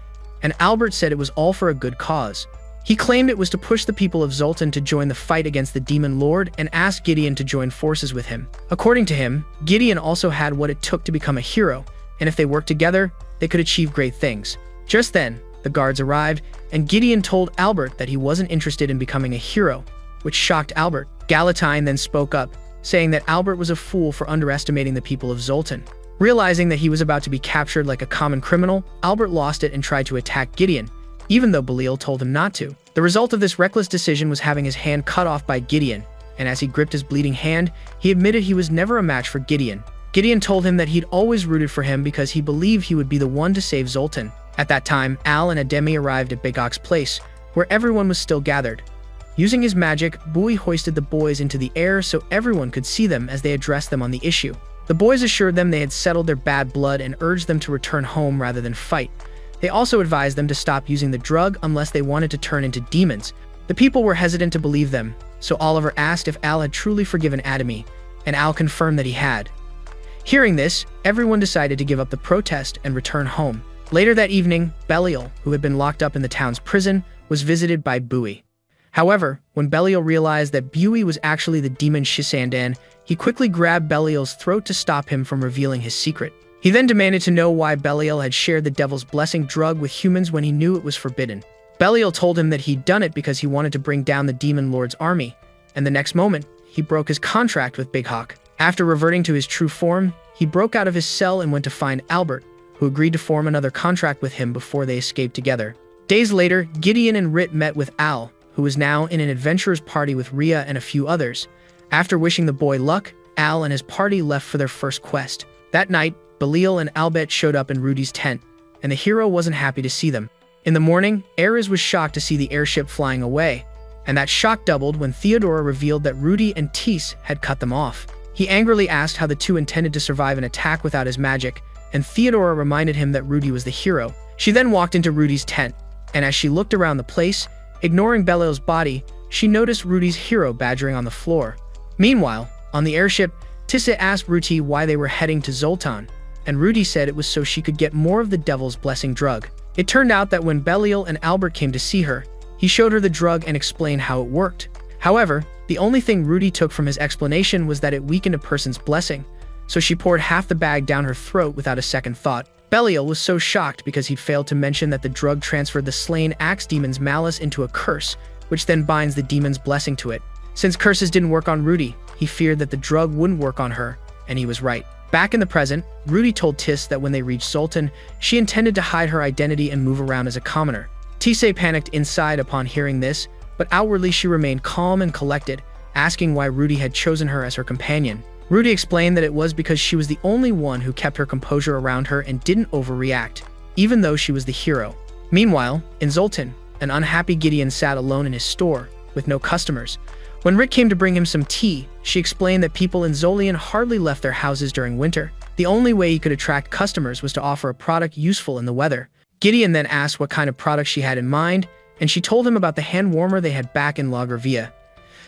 and Albert said it was all for a good cause. He claimed it was to push the people of Zoltan to join the fight against the Demon Lord and asked Gideon to join forces with him. According to him, Gideon also had what it took to become a hero, and if they worked together, they could achieve great things. Just then, the guards arrived, and Gideon told Albert that he wasn't interested in becoming a hero, which shocked Albert. Galatine then spoke up, saying that Albert was a fool for underestimating the people of Zoltan. Realizing that he was about to be captured like a common criminal, Albert lost it and tried to attack Gideon, even though Belial told him not to. The result of this reckless decision was having his hand cut off by Gideon, and as he gripped his bleeding hand, he admitted he was never a match for Gideon. Gideon told him that he'd always rooted for him because he believed he would be the one to save Zoltan. At that time, Al and Ademi arrived at Big Hawk's place, where everyone was still gathered. Using his magic, Bowie hoisted the boys into the air so everyone could see them as they addressed them on the issue. The boys assured them they had settled their bad blood and urged them to return home rather than fight. They also advised them to stop using the drug unless they wanted to turn into demons. The people were hesitant to believe them, so Oliver asked if Al had truly forgiven Adami, and Al confirmed that he had. Hearing this, everyone decided to give up the protest and return home. Later that evening, Belial, who had been locked up in the town's prison, was visited by Bowie. However, when Belial realized that Bowie was actually the demon Shisandan, he quickly grabbed Belial's throat to stop him from revealing his secret. He then demanded to know why Belial had shared the Devil's Blessing drug with humans when he knew it was forbidden. Belial told him that he'd done it because he wanted to bring down the Demon Lord's army, and the next moment, he broke his contract with Big Hawk. After reverting to his true form, he broke out of his cell and went to find Albert, who agreed to form another contract with him before they escaped together. Days later, Gideon and Rit met with Al, who was now in an adventurer's party with Rhea and a few others. After wishing the boy luck, Al and his party left for their first quest. That night, Belial and Albert showed up in Rudy's tent, and the hero wasn't happy to see them. In the morning, Ares was shocked to see the airship flying away, and that shock doubled when Theodora revealed that Rudy and Tease had cut them off. He angrily asked how the two intended to survive an attack without his magic, and Theodora reminded him that Rudy was the hero. She then walked into Rudy's tent, and as she looked around the place, ignoring Belial's body, she noticed Rudy's hero badgering on the floor. Meanwhile, on the airship, Tissa asked Rudy why they were heading to Zoltan, and Rudy said it was so she could get more of the Devil's Blessing drug. It turned out that when Belial and Albert came to see her, he showed her the drug and explained how it worked. However, the only thing Rudy took from his explanation was that it weakened a person's blessing, so she poured half the bag down her throat without a second thought. Belial was so shocked because he'd failed to mention that the drug transferred the slain axe demon's malice into a curse, which then binds the demon's blessing to it. Since curses didn't work on Rudy, he feared that the drug wouldn't work on her, and he was right. Back in the present, Rudy told Tiss that when they reached Zoltan, she intended to hide her identity and move around as a commoner. Tisse panicked inside upon hearing this, but outwardly she remained calm and collected, asking why Rudy had chosen her as her companion. Rudy explained that it was because she was the only one who kept her composure around her and didn't overreact, even though she was the hero. Meanwhile, in Zoltan, an unhappy Gideon sat alone in his store, with no customers. When Rick came to bring him some tea, she explained that people in Zolian hardly left their houses during winter. The only way he could attract customers was to offer a product useful in the weather. Gideon then asked what kind of product she had in mind, and she told him about the hand warmer they had back in La Gravia.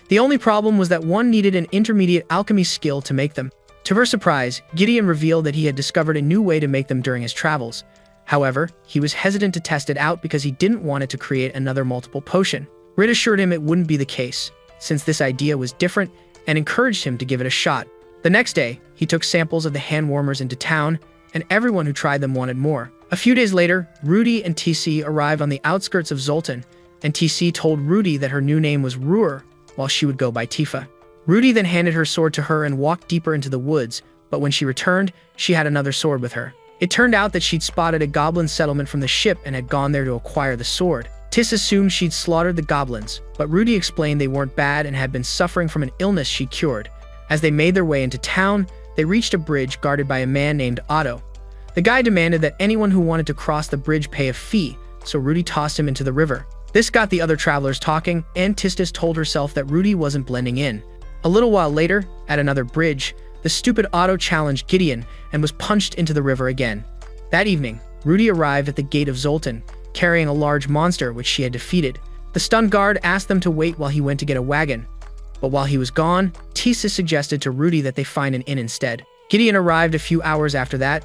The only problem was that one needed an intermediate alchemy skill to make them. To her surprise, Gideon revealed that he had discovered a new way to make them during his travels. However, he was hesitant to test it out because he didn't want it to create another multiple potion. Rit assured him it wouldn't be the case, since this idea was different, and encouraged him to give it a shot. The next day, he took samples of the hand warmers into town, and everyone who tried them wanted more. A few days later, Rudy and TC arrived on the outskirts of Zoltan, and TC told Rudy that her new name was Ruhr, while she would go by Tifa. Rudy then handed her sword to her and walked deeper into the woods, but when she returned, she had another sword with her. It turned out that she'd spotted a goblin settlement from the ship and had gone there to acquire the sword. Tis assumed she'd slaughtered the goblins, but Rudy explained they weren't bad and had been suffering from an illness she cured. As they made their way into town, they reached a bridge guarded by a man named Otto. The guy demanded that anyone who wanted to cross the bridge pay a fee, so Rudy tossed him into the river. This got the other travelers talking, and Tistis told herself that Rudy wasn't blending in. A little while later, at another bridge, the stupid Otto challenged Gideon and was punched into the river again. That evening, Rudy arrived at the gate of Zoltan, carrying a large monster which she had defeated. The stunned guard asked them to wait while he went to get a wagon. But while he was gone, Tisa suggested to Rudy that they find an inn instead. Gideon arrived a few hours after that,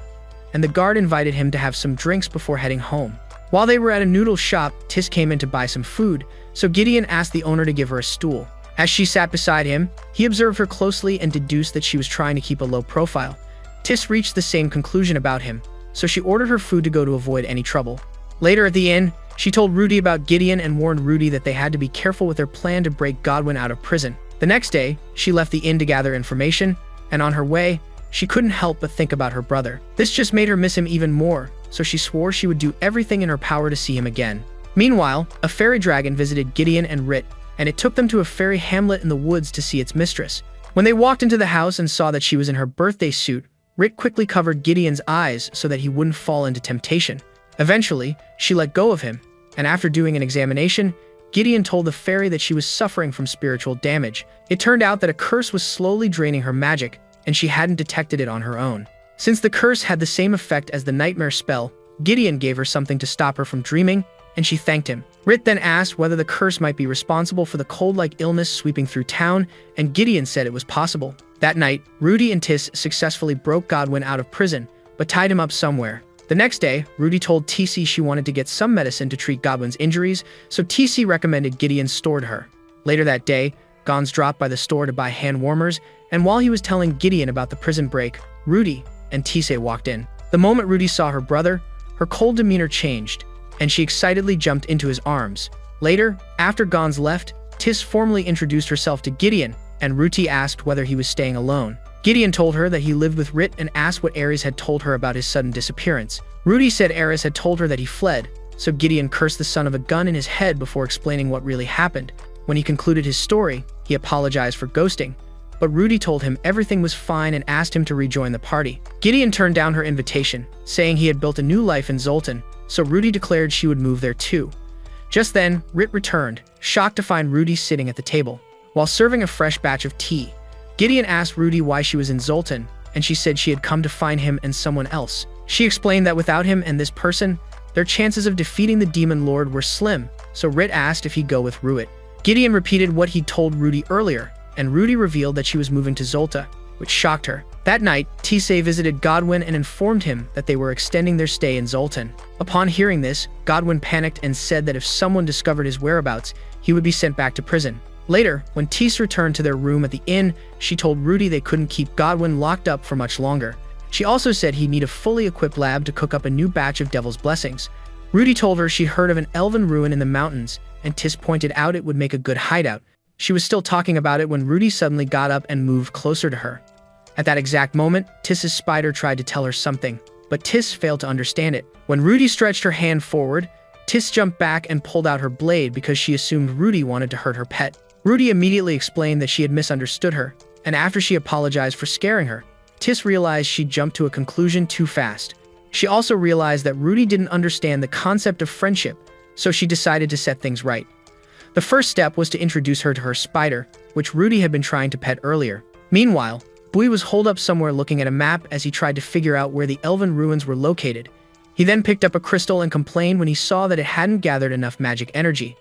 and the guard invited him to have some drinks before heading home. While they were at a noodle shop, Tis came in to buy some food, so Gideon asked the owner to give her a stool. As she sat beside him, he observed her closely and deduced that she was trying to keep a low profile. Tis reached the same conclusion about him, so she ordered her food to go to avoid any trouble. Later at the inn, she told Rudy about Gideon and warned Rudy that they had to be careful with their plan to break Godwin out of prison. The next day, she left the inn to gather information, and on her way, she couldn't help but think about her brother. This just made her miss him even more, so she swore she would do everything in her power to see him again. Meanwhile, a fairy dragon visited Gideon and Rit, and it took them to a fairy hamlet in the woods to see its mistress. When they walked into the house and saw that she was in her birthday suit, Rit quickly covered Gideon's eyes so that he wouldn't fall into temptation. Eventually, she let go of him, and after doing an examination, Gideon told the fairy that she was suffering from spiritual damage. It turned out that a curse was slowly draining her magic, and she hadn't detected it on her own. Since the curse had the same effect as the nightmare spell, Gideon gave her something to stop her from dreaming, and she thanked him. Rit then asked whether the curse might be responsible for the cold-like illness sweeping through town, and Gideon said it was possible. That night, Rudy and Tis successfully broke Godwin out of prison, but tied him up somewhere. The next day, Rudy told TC she wanted to get some medicine to treat Godwin's injuries, so TC recommended Gideon's store to her. Later that day, Gons dropped by the store to buy hand warmers, and while he was telling Gideon about the prison break, Rudy and Tise walked in. The moment Rudy saw her brother, her cold demeanor changed, and she excitedly jumped into his arms. Later, after Gons left, Tis formally introduced herself to Gideon, and Ruti asked whether he was staying alone. Gideon told her that he lived with Rit and asked what Ares had told her about his sudden disappearance. Rudy said Ares had told her that he fled, so Gideon cursed the son of a gun in his head before explaining what really happened. When he concluded his story, he apologized for ghosting, but Rudy told him everything was fine and asked him to rejoin the party. Gideon turned down her invitation, saying he had built a new life in Zoltan, so Rudy declared she would move there too. Just then, Rit returned, shocked to find Rudy sitting at the table. While serving a fresh batch of tea, Gideon asked Rudy why she was in Zoltan, and she said she had come to find him and someone else. She explained that without him and this person, their chances of defeating the Demon Lord were slim, so Rit asked if he'd go with Ruit. Gideon repeated what he'd told Rudy earlier, and Rudy revealed that she was moving to Zolta, which shocked her. That night, Tisei visited Godwin and informed him that they were extending their stay in Zoltan. Upon hearing this, Godwin panicked and said that if someone discovered his whereabouts, he would be sent back to prison. Later, when Tis returned to their room at the inn, she told Rudy they couldn't keep Godwin locked up for much longer. She also said he'd need a fully equipped lab to cook up a new batch of Devil's Blessings. Rudy told her she'd heard of an elven ruin in the mountains, and Tis pointed out it would make a good hideout. She was still talking about it when Rudy suddenly got up and moved closer to her. At that exact moment, Tiss's spider tried to tell her something, but Tiss failed to understand it. When Rudy stretched her hand forward, Tiss jumped back and pulled out her blade because she assumed Rudy wanted to hurt her pet. Rudy immediately explained that she had misunderstood her, and after she apologized for scaring her, Tiss realized she'd jumped to a conclusion too fast. She also realized that Rudy didn't understand the concept of friendship, so she decided to set things right. The first step was to introduce her to her spider, which Rudy had been trying to pet earlier. Meanwhile, Bui was holed up somewhere looking at a map as he tried to figure out where the elven ruins were located. He then picked up a crystal and complained when he saw that it hadn't gathered enough magic energy.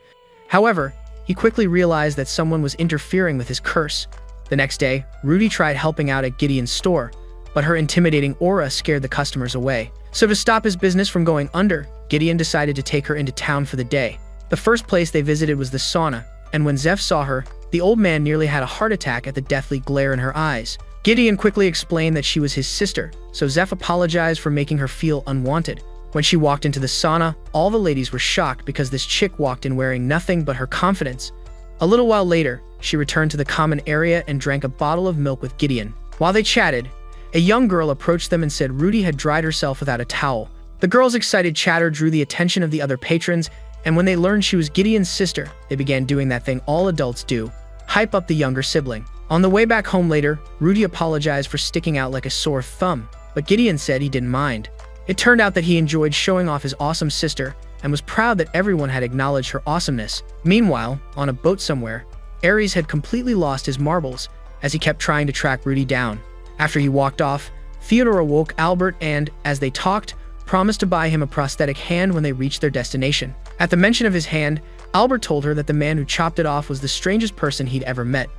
However, he quickly realized that someone was interfering with his curse. The next day, Rudy tried helping out at Gideon's store, but her intimidating aura scared the customers away. So to stop his business from going under, Gideon decided to take her into town for the day. The first place they visited was the sauna, and when Zeph saw her, the old man nearly had a heart attack at the deathly glare in her eyes. Gideon quickly explained that she was his sister, so Zeph apologized for making her feel unwanted. When she walked into the sauna, all the ladies were shocked because this chick walked in wearing nothing but her confidence. A little while later, she returned to the common area and drank a bottle of milk with Gideon. While they chatted, a young girl approached them and said Rudy had dried herself without a towel. The girl's excited chatter drew the attention of the other patrons, and when they learned she was Gideon's sister, they began doing that thing all adults do, hype up the younger sibling. On the way back home later, Rudy apologized for sticking out like a sore thumb, but Gideon said he didn't mind. It turned out that he enjoyed showing off his awesome sister and was proud that everyone had acknowledged her awesomeness. Meanwhile, on a boat somewhere, Ares had completely lost his marbles as he kept trying to track Rudy down. After he walked off, Theodora woke Albert and, as they talked, promised to buy him a prosthetic hand when they reached their destination. At the mention of his hand, Albert told her that the man who chopped it off was the strangest person he'd ever met.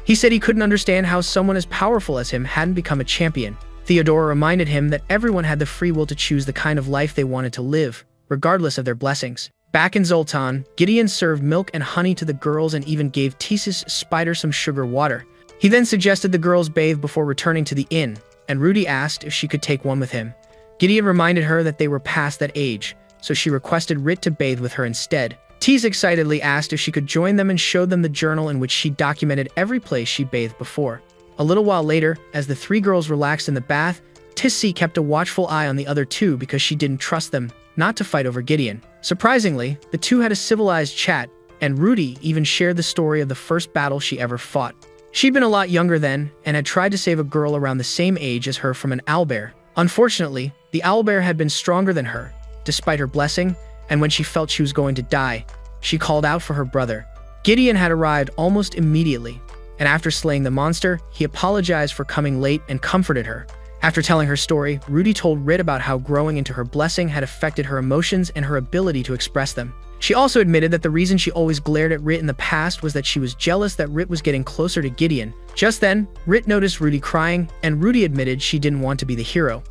He said he couldn't understand how someone as powerful as him hadn't become a champion. Theodora reminded him that everyone had the free will to choose the kind of life they wanted to live, regardless of their blessings. Back in Zoltan, Gideon served milk and honey to the girls and even gave Thesis Spider some sugar water. He then suggested the girls bathe before returning to the inn, and Rudy asked if she could take one with him. Gideon reminded her that they were past that age, so she requested Rit to bathe with her instead. Tease excitedly asked if she could join them and showed them the journal in which she documented every place she bathed before. A little while later, as the three girls relaxed in the bath, Tissi kept a watchful eye on the other two because she didn't trust them not to fight over Gideon. Surprisingly, the two had a civilized chat, and Rudy even shared the story of the first battle she ever fought. She'd been a lot younger then, and had tried to save a girl around the same age as her from an owlbear. Unfortunately, the owlbear had been stronger than her, despite her blessing, and when she felt she was going to die, she called out for her brother. Gideon had arrived almost immediately, and after slaying the monster, he apologized for coming late and comforted her. After telling her story, Rudy told Rit about how growing into her blessing had affected her emotions and her ability to express them. She also admitted that the reason she always glared at Rit in the past was that she was jealous that Rit was getting closer to Gideon. Just then, Rit noticed Rudy crying, and Rudy admitted she didn't want to be the hero.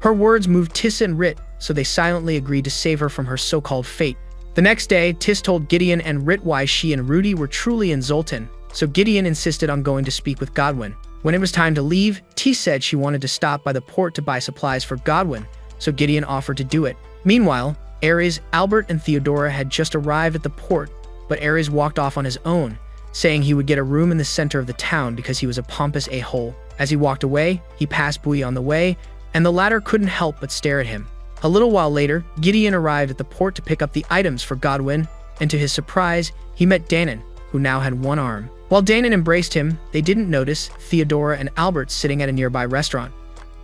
Her words moved Tis and Rit, so they silently agreed to save her from her so-called fate. The next day, Tis told Gideon and Rit why she and Rudy were truly in Zoltan, so Gideon insisted on going to speak with Godwin. When it was time to leave, Tis said she wanted to stop by the port to buy supplies for Godwin, so Gideon offered to do it. Meanwhile, Ares, Albert, and Theodora had just arrived at the port, but Ares walked off on his own, saying he would get a room in the center of the town because he was a pompous a-hole. As he walked away, he passed Bui on the way, and the latter couldn't help but stare at him. A little while later, Gideon arrived at the port to pick up the items for Godwin, and to his surprise, he met Danon, who now had one arm. While Danon embraced him, they didn't notice Theodora and Albert sitting at a nearby restaurant.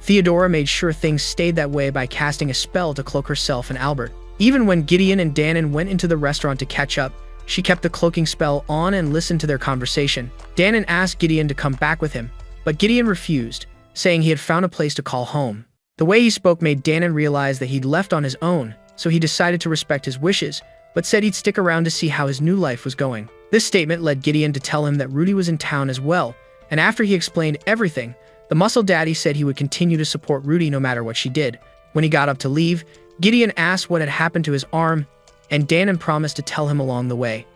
Theodora made sure things stayed that way by casting a spell to cloak herself and Albert. Even when Gideon and Danon went into the restaurant to catch up, she kept the cloaking spell on and listened to their conversation. Danon asked Gideon to come back with him, but Gideon refused, saying he had found a place to call home. The way he spoke made Danon realize that he'd left on his own, so he decided to respect his wishes, but said he'd stick around to see how his new life was going. This statement led Gideon to tell him that Rudy was in town as well, and after he explained everything, the muscle daddy said he would continue to support Rudy no matter what she did. When he got up to leave, Gideon asked what had happened to his arm, and Danon promised to tell him along the way.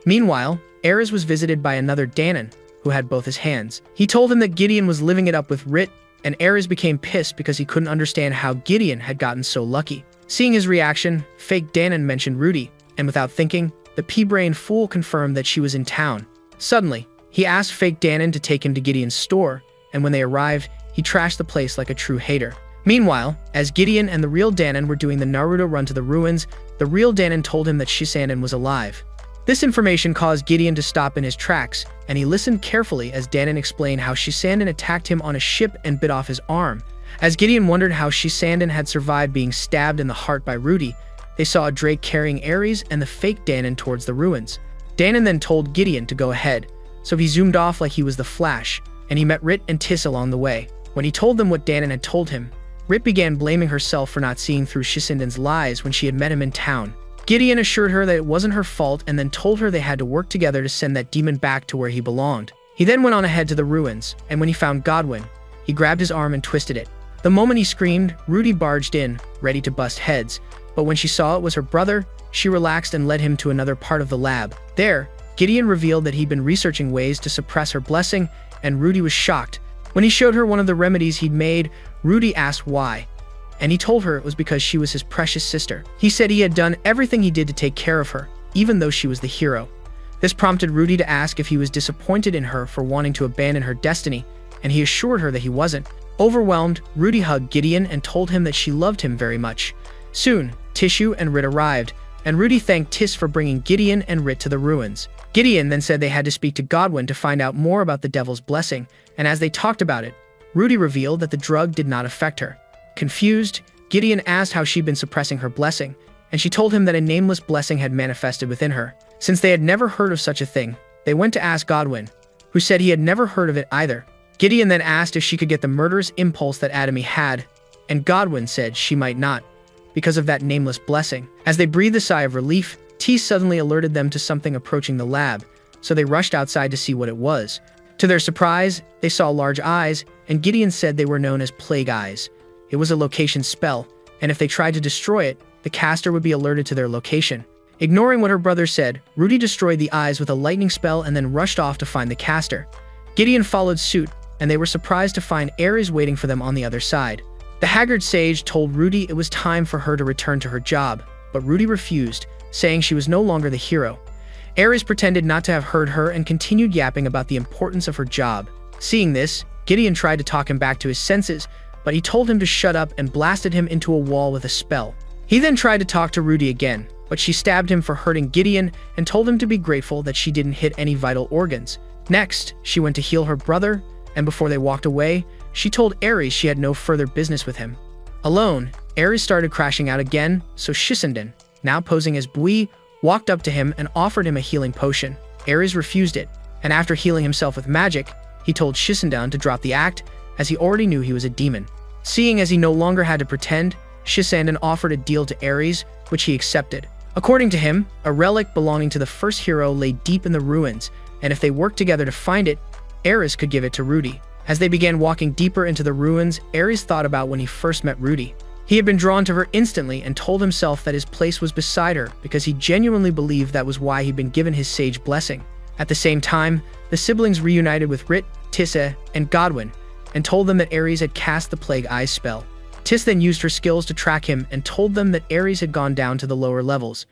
Meanwhile, Ares was visited by another Danon, who had both his hands. He told him that Gideon was living it up with Rit, and Ares became pissed because he couldn't understand how Gideon had gotten so lucky. Seeing his reaction, fake Danon mentioned Rudy, and without thinking, the pea-brain fool confirmed that she was in town. Suddenly, he asked fake Danon to take him to Gideon's store, and when they arrived, he trashed the place like a true hater. Meanwhile, as Gideon and the real Danon were doing the Naruto run to the ruins, the real Danon told him that Shisanden was alive. This information caused Gideon to stop in his tracks, and he listened carefully as Danon explained how Shisanden attacked him on a ship and bit off his arm. As Gideon wondered how Shisanden had survived being stabbed in the heart by Rudy, they saw a Drake carrying Ares and the fake Danon towards the ruins. Danon then told Gideon to go ahead, so he zoomed off like he was the Flash, and he met Rit and Tis along the way. When he told them what Danon had told him, Rit began blaming herself for not seeing through Shisanden's lies when she had met him in town. Gideon assured her that it wasn't her fault and then told her they had to work together to send that demon back to where he belonged. He then went on ahead to the ruins, and when he found Godwin, he grabbed his arm and twisted it. The moment he screamed, Rudy barged in, ready to bust heads, but when she saw it was her brother, she relaxed and led him to another part of the lab. There, Gideon revealed that he'd been researching ways to suppress her blessing, and Rudy was shocked, When he showed her one of the remedies he'd made, Rudy asked why, and he told her it was because she was his precious sister. He said he had done everything he did to take care of her, even though she was the hero. This prompted Rudy to ask if he was disappointed in her for wanting to abandon her destiny, and he assured her that he wasn't. Overwhelmed, Rudy hugged Gideon and told him that she loved him very much. Soon, Tissue and Rit arrived, and Rudy thanked Tiss for bringing Gideon and Rit to the ruins. Gideon then said they had to speak to Godwin to find out more about the devil's blessing, and as they talked about it, Rudy revealed that the drug did not affect her. Confused, Gideon asked how she'd been suppressing her blessing, and she told him that a nameless blessing had manifested within her. Since they had never heard of such a thing, they went to ask Godwin, who said he had never heard of it either. Gideon then asked if she could get the murderous impulse that Adami had, and Godwin said she might not, because of that nameless blessing. As they breathed a sigh of relief, T suddenly alerted them to something approaching the lab, so they rushed outside to see what it was. To their surprise, they saw large eyes, and Gideon said they were known as Plague Eyes. It was a location spell, and if they tried to destroy it, the caster would be alerted to their location. Ignoring what her brother said, Rudy destroyed the eyes with a lightning spell and then rushed off to find the caster. Gideon followed suit, and they were surprised to find Ares waiting for them on the other side. The haggard sage told Rudy it was time for her to return to her job, but Rudy refused, saying she was no longer the hero. Ares pretended not to have heard her and continued yapping about the importance of her job. Seeing this, Gideon tried to talk him back to his senses, but he told him to shut up and blasted him into a wall with a spell. He then tried to talk to Rudy again, but she stabbed him for hurting Gideon and told him to be grateful that she didn't hit any vital organs. Next, she went to heal her brother, and before they walked away, she told Ares she had no further business with him. Alone, Ares started crashing out again, so Shisanden, now posing as Bui, walked up to him and offered him a healing potion. Ares refused it, and after healing himself with magic, he told Shisanden to drop the act, as he already knew he was a demon. Seeing as he no longer had to pretend, Shisanden offered a deal to Ares, which he accepted. According to him, a relic belonging to the first hero lay deep in the ruins, and if they worked together to find it, Ares could give it to Rudy. As they began walking deeper into the ruins, Ares thought about when he first met Rudy. He had been drawn to her instantly and told himself that his place was beside her because he genuinely believed that was why he'd been given his sage blessing. At the same time, the siblings reunited with Rit, Tissa, and Godwin, and told them that Ares had cast the Plague Eyes spell. Tiss then used her skills to track him and told them that Ares had gone down to the lower levels.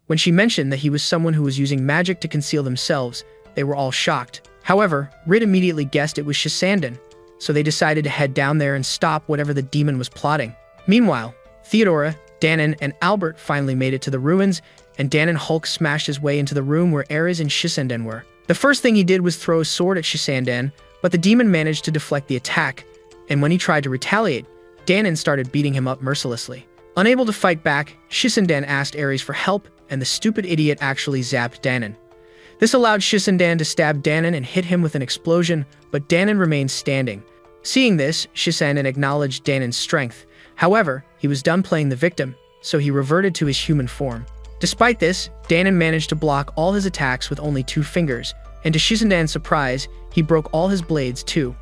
When she mentioned that he was someone who was using magic to conceal themselves, they were all shocked. However, Rit immediately guessed it was Shisanden, so they decided to head down there and stop whatever the demon was plotting. Meanwhile, Theodora, Danon, and Albert finally made it to the ruins, and Danon Hulk smashed his way into the room where Ares and Shisanden were. The first thing he did was throw a sword at Shisanden, but the demon managed to deflect the attack, and when he tried to retaliate, Danon started beating him up mercilessly. Unable to fight back, Shisanden asked Ares for help, and the stupid idiot actually zapped Danon. This allowed Shisanden to stab Danon and hit him with an explosion, but Danon remained standing. Seeing this, Shisanden acknowledged Danon's strength. However, he was done playing the victim, so he reverted to his human form. Despite this, Danon managed to block all his attacks with only 2 fingers, and to Shisandan's surprise, he broke all his blades too.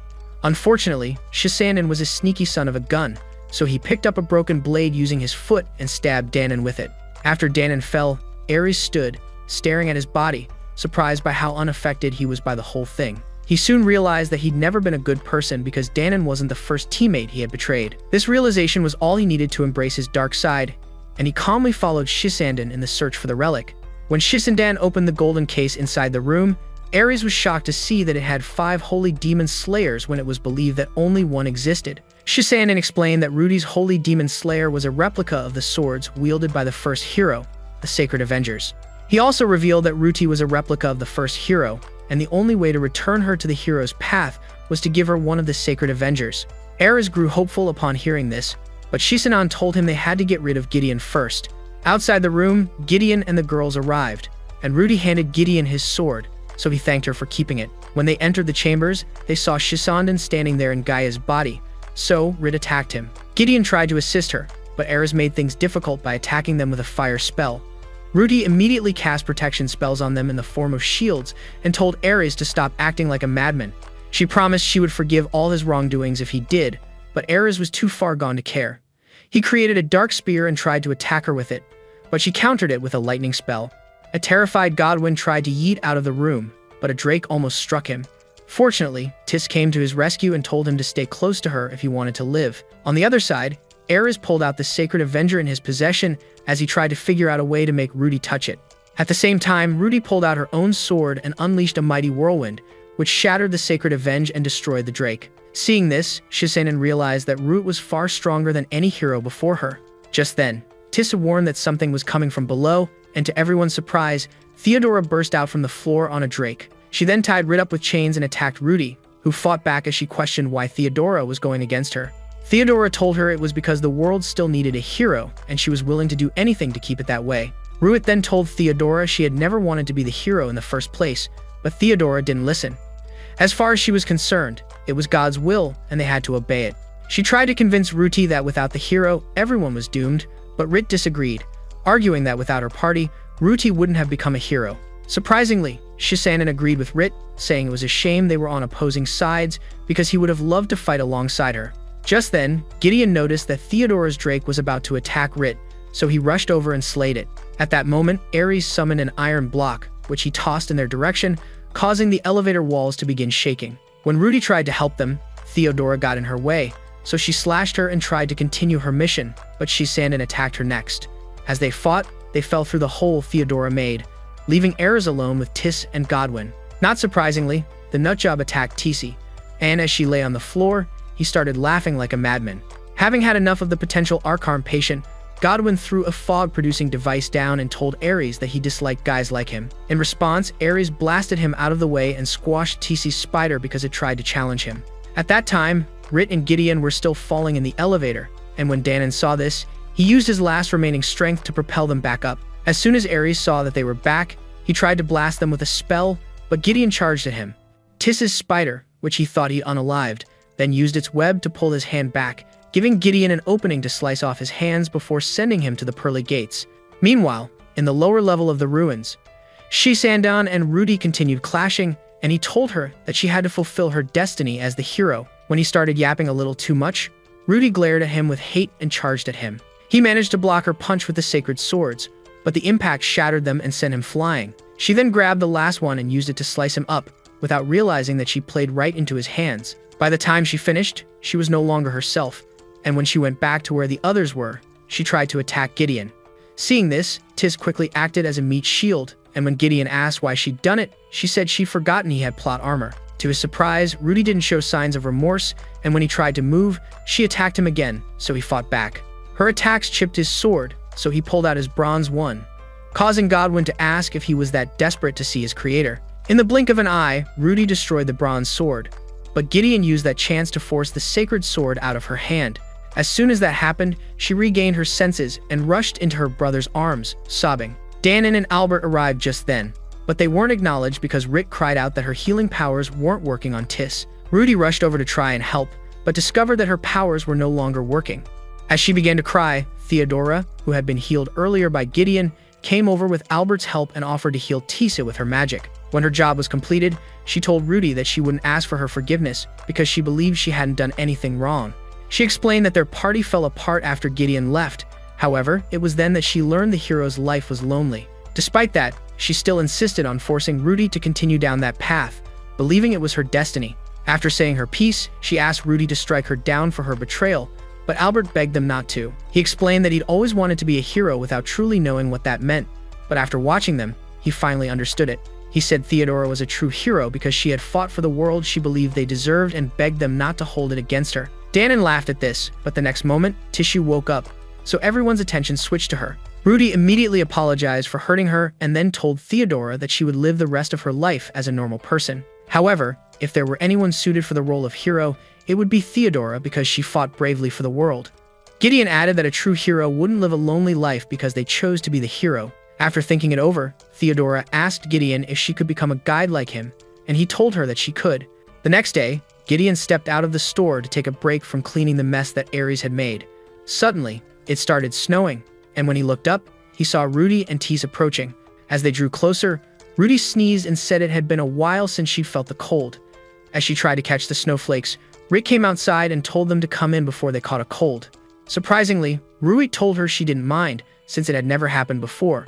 Unfortunately, Shisanden was a sneaky son of a gun, so he picked up a broken blade using his foot and stabbed Danon with it. After Danon fell, Ares stood, staring at his body, surprised by how unaffected he was by the whole thing. He soon realized that he'd never been a good person because Danon wasn't the first teammate he had betrayed. This realization was all he needed to embrace his dark side, and he calmly followed Shisanden in the search for the relic. When Shisanden opened the golden case inside the room, Ares was shocked to see that it had 5 holy demon slayers when it was believed that only one existed. Shisanden explained that Rudy's holy demon slayer was a replica of the swords wielded by the first hero, the Sacred Avengers. He also revealed that Ruti was a replica of the first hero, and the only way to return her to the hero's path was to give her one of the Sacred Avengers. Ares grew hopeful upon hearing this, but Shisanan told him they had to get rid of Gideon first. Outside the room, Gideon and the girls arrived, and Rudy handed Gideon his sword, so he thanked her for keeping it. When they entered the chambers, they saw Shisanden standing there in Gaia's body, so Rit attacked him. Gideon tried to assist her, but Ares made things difficult by attacking them with a fire spell. Rudy immediately cast protection spells on them in the form of shields and told Ares to stop acting like a madman. She promised she would forgive all his wrongdoings if he did, but Ares was too far gone to care. He created a dark spear and tried to attack her with it, but she countered it with a lightning spell. A terrified Godwin tried to yeet out of the room, but a drake almost struck him. Fortunately, Tis came to his rescue and told him to stay close to her if he wanted to live. On the other side, Ares pulled out the sacred Avenger in his possession as he tried to figure out a way to make Rudy touch it. At the same time, Rudy pulled out her own sword and unleashed a mighty whirlwind, which shattered the sacred Avenge and destroyed the Drake. Seeing this, Shisanen realized that Root was far stronger than any hero before her. Just then, Tis warned that something was coming from below, and to everyone's surprise, Theodora burst out from the floor on a Drake. She then tied Rit up with chains and attacked Rudy, who fought back as she questioned why Theodora was going against her. Theodora told her it was because the world still needed a hero, and she was willing to do anything to keep it that way. Ruit then told Theodora she had never wanted to be the hero in the first place, but Theodora didn't listen. As far as she was concerned, it was God's will, and they had to obey it. She tried to convince Ruti that without the hero, everyone was doomed, but Rit disagreed, arguing that without her party, Ruti wouldn't have become a hero. Surprisingly, Shisanen agreed with Rit, saying it was a shame they were on opposing sides because he would have loved to fight alongside her. Just then, Gideon noticed that Theodora's Drake was about to attack Rit, so he rushed over and slayed it. At that moment, Ares summoned an iron block, which he tossed in their direction, causing the elevator walls to begin shaking. When Rudy tried to help them, Theodora got in her way, so she slashed her and tried to continue her mission, but Shisanen attacked her next. As they fought, they fell through the hole Theodora made, leaving Ares alone with Tis and Godwin. Not surprisingly, the nutjob attacked Tisi, and as she lay on the floor, he started laughing like a madman. Having had enough of the potential Arkarm patient, Godwin threw a fog-producing device down and told Ares that he disliked guys like him. In response, Ares blasted him out of the way and squashed Tisi's spider because it tried to challenge him. At that time, Rit and Gideon were still falling in the elevator, and when Danon saw this, he used his last remaining strength to propel them back up. As soon as Ares saw that they were back, he tried to blast them with a spell, but Gideon charged at him. Tis's spider, which he thought he'd unalived, then used its web to pull his hand back, giving Gideon an opening to slice off his hands before sending him to the pearly gates. Meanwhile, in the lower level of the ruins, Shisanen and Rudy continued clashing, and he told her that she had to fulfill her destiny as the hero. When he started yapping a little too much, Rudy glared at him with hate and charged at him. He managed to block her punch with the sacred swords, but the impact shattered them and sent him flying. She then grabbed the last one and used it to slice him up, without realizing that she played right into his hands. By the time she finished, she was no longer herself, and when she went back to where the others were, she tried to attack Gideon. Seeing this, Tis quickly acted as a meat shield, and when Gideon asked why she'd done it, she said she'd forgotten he had plot armor. To his surprise, Rudy didn't show signs of remorse, and when he tried to move, she attacked him again, so he fought back. Her attacks chipped his sword, so he pulled out his bronze one, causing Godwin to ask if he was that desperate to see his creator. In the blink of an eye, Rudy destroyed the bronze sword, but Gideon used that chance to force the sacred sword out of her hand. As soon as that happened, she regained her senses and rushed into her brother's arms, sobbing. Danon and Albert arrived just then, but they weren't acknowledged because Rit cried out that her healing powers weren't working on Tis. Rudy rushed over to try and help, but discovered that her powers were no longer working. As she began to cry, Theodora, who had been healed earlier by Gideon, came over with Albert's help and offered to heal Tisa with her magic. When her job was completed, she told Rudy that she wouldn't ask for her forgiveness because she believed she hadn't done anything wrong. She explained that their party fell apart after Gideon left. However, it was then that she learned the hero's life was lonely. Despite that, she still insisted on forcing Rudy to continue down that path, believing it was her destiny. After saying her piece, she asked Rudy to strike her down for her betrayal, but Albert begged them not to. He explained that he'd always wanted to be a hero without truly knowing what that meant, but after watching them, he finally understood it. He said Theodora was a true hero because she had fought for the world she believed they deserved and begged them not to hold it against her. Danon laughed at this, but the next moment, Tissue woke up, so everyone's attention switched to her. Rudy immediately apologized for hurting her and then told Theodora that she would live the rest of her life as a normal person. However, if there were anyone suited for the role of hero, it would be Theodora because she fought bravely for the world. Gideon added that a true hero wouldn't live a lonely life because they chose to be the hero. After thinking it over, Theodora asked Gideon if she could become a guide like him, and he told her that she could. The next day, Gideon stepped out of the store to take a break from cleaning the mess that Ares had made. Suddenly, it started snowing, and when he looked up, he saw Rudy and Tease approaching. As they drew closer, Rudy sneezed and said it had been a while since she felt the cold. As she tried to catch the snowflakes, Rick came outside and told them to come in before they caught a cold. Surprisingly, Rui told her she didn't mind, since it had never happened before.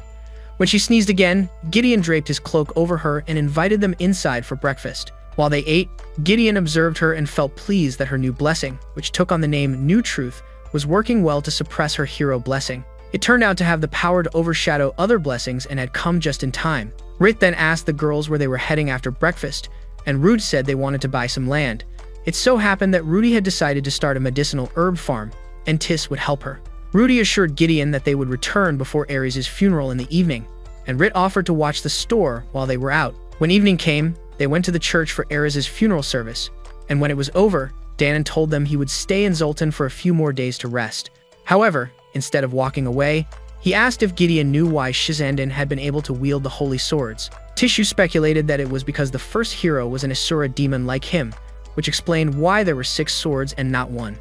When she sneezed again, Gideon draped his cloak over her and invited them inside for breakfast. While they ate, Gideon observed her and felt pleased that her new blessing, which took on the name New Truth, was working well to suppress her hero blessing. It turned out to have the power to overshadow other blessings and had come just in time. Rit then asked the girls where they were heading after breakfast, and Rudy said they wanted to buy some land. It so happened that Rudy had decided to start a medicinal herb farm, and Tis would help her. Rudy assured Gideon that they would return before Ares' funeral in the evening, and Rit offered to watch the store while they were out. When evening came, they went to the church for Ares' funeral service, and when it was over, Danon told them he would stay in Zoltan for a few more days to rest. However, instead of walking away, he asked if Gideon knew why Shizandin had been able to wield the holy swords. Tissue speculated that it was because the first hero was an Asura demon like him, which explained why there were 6 swords and not 1.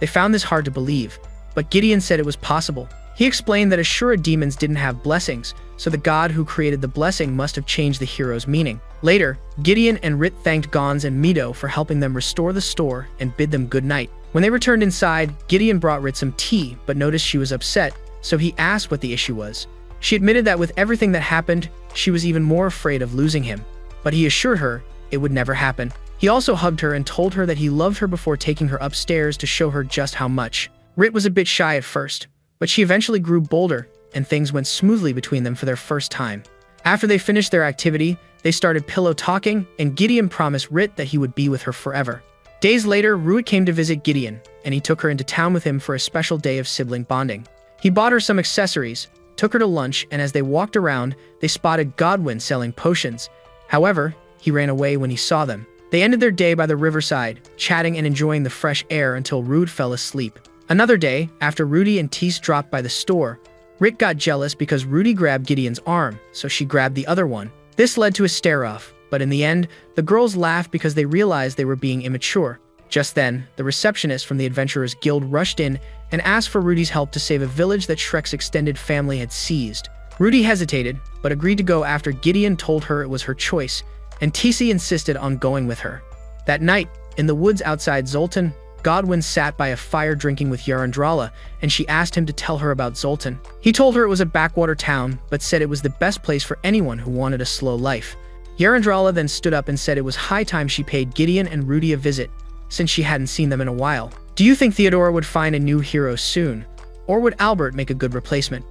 They found this hard to believe, but Gideon said it was possible. He explained that Asura demons didn't have blessings, so the god who created the blessing must have changed the hero's meaning. Later, Gideon and Rit thanked Gons and Mido for helping them restore the store and bid them good night. When they returned inside, Gideon brought Rit some tea, but noticed she was upset, so he asked what the issue was. She admitted that with everything that happened, she was even more afraid of losing him, but he assured her it would never happen. He also hugged her and told her that he loved her before taking her upstairs to show her just how much. Rit was a bit shy at first, but she eventually grew bolder, and things went smoothly between them for their first time. After they finished their activity, they started pillow talking, and Gideon promised Rit that he would be with her forever. Days later, Ruit came to visit Gideon, and he took her into town with him for a special day of sibling bonding. He bought her some accessories, took her to lunch, and as they walked around, they spotted Godwin selling potions. However, he ran away when he saw them. They ended their day by the riverside, chatting and enjoying the fresh air until Rude fell asleep. Another day, after Rudy and Tease dropped by the store, Rit got jealous because Rudy grabbed Gideon's arm, so she grabbed the other one. This led to a stare-off, but in the end, the girls laughed because they realized they were being immature. Just then, the receptionist from the Adventurers Guild rushed in and asked for Rudy's help to save a village that Shrek's extended family had seized. Rudy hesitated, but agreed to go after Gideon told her it was her choice, and Tisi insisted on going with her. That night, in the woods outside Zoltan, Godwin sat by a fire drinking with Yarandrala, and she asked him to tell her about Zoltan. He told her it was a backwater town, but said it was the best place for anyone who wanted a slow life. Yarandrala then stood up and said it was high time she paid Gideon and Rudy a visit, since she hadn't seen them in a while. Do you think Theodora would find a new hero soon, or would Albert make a good replacement?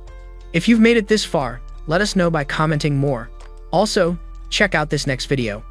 If you've made it this far, let us know by commenting more. Also, check out this next video.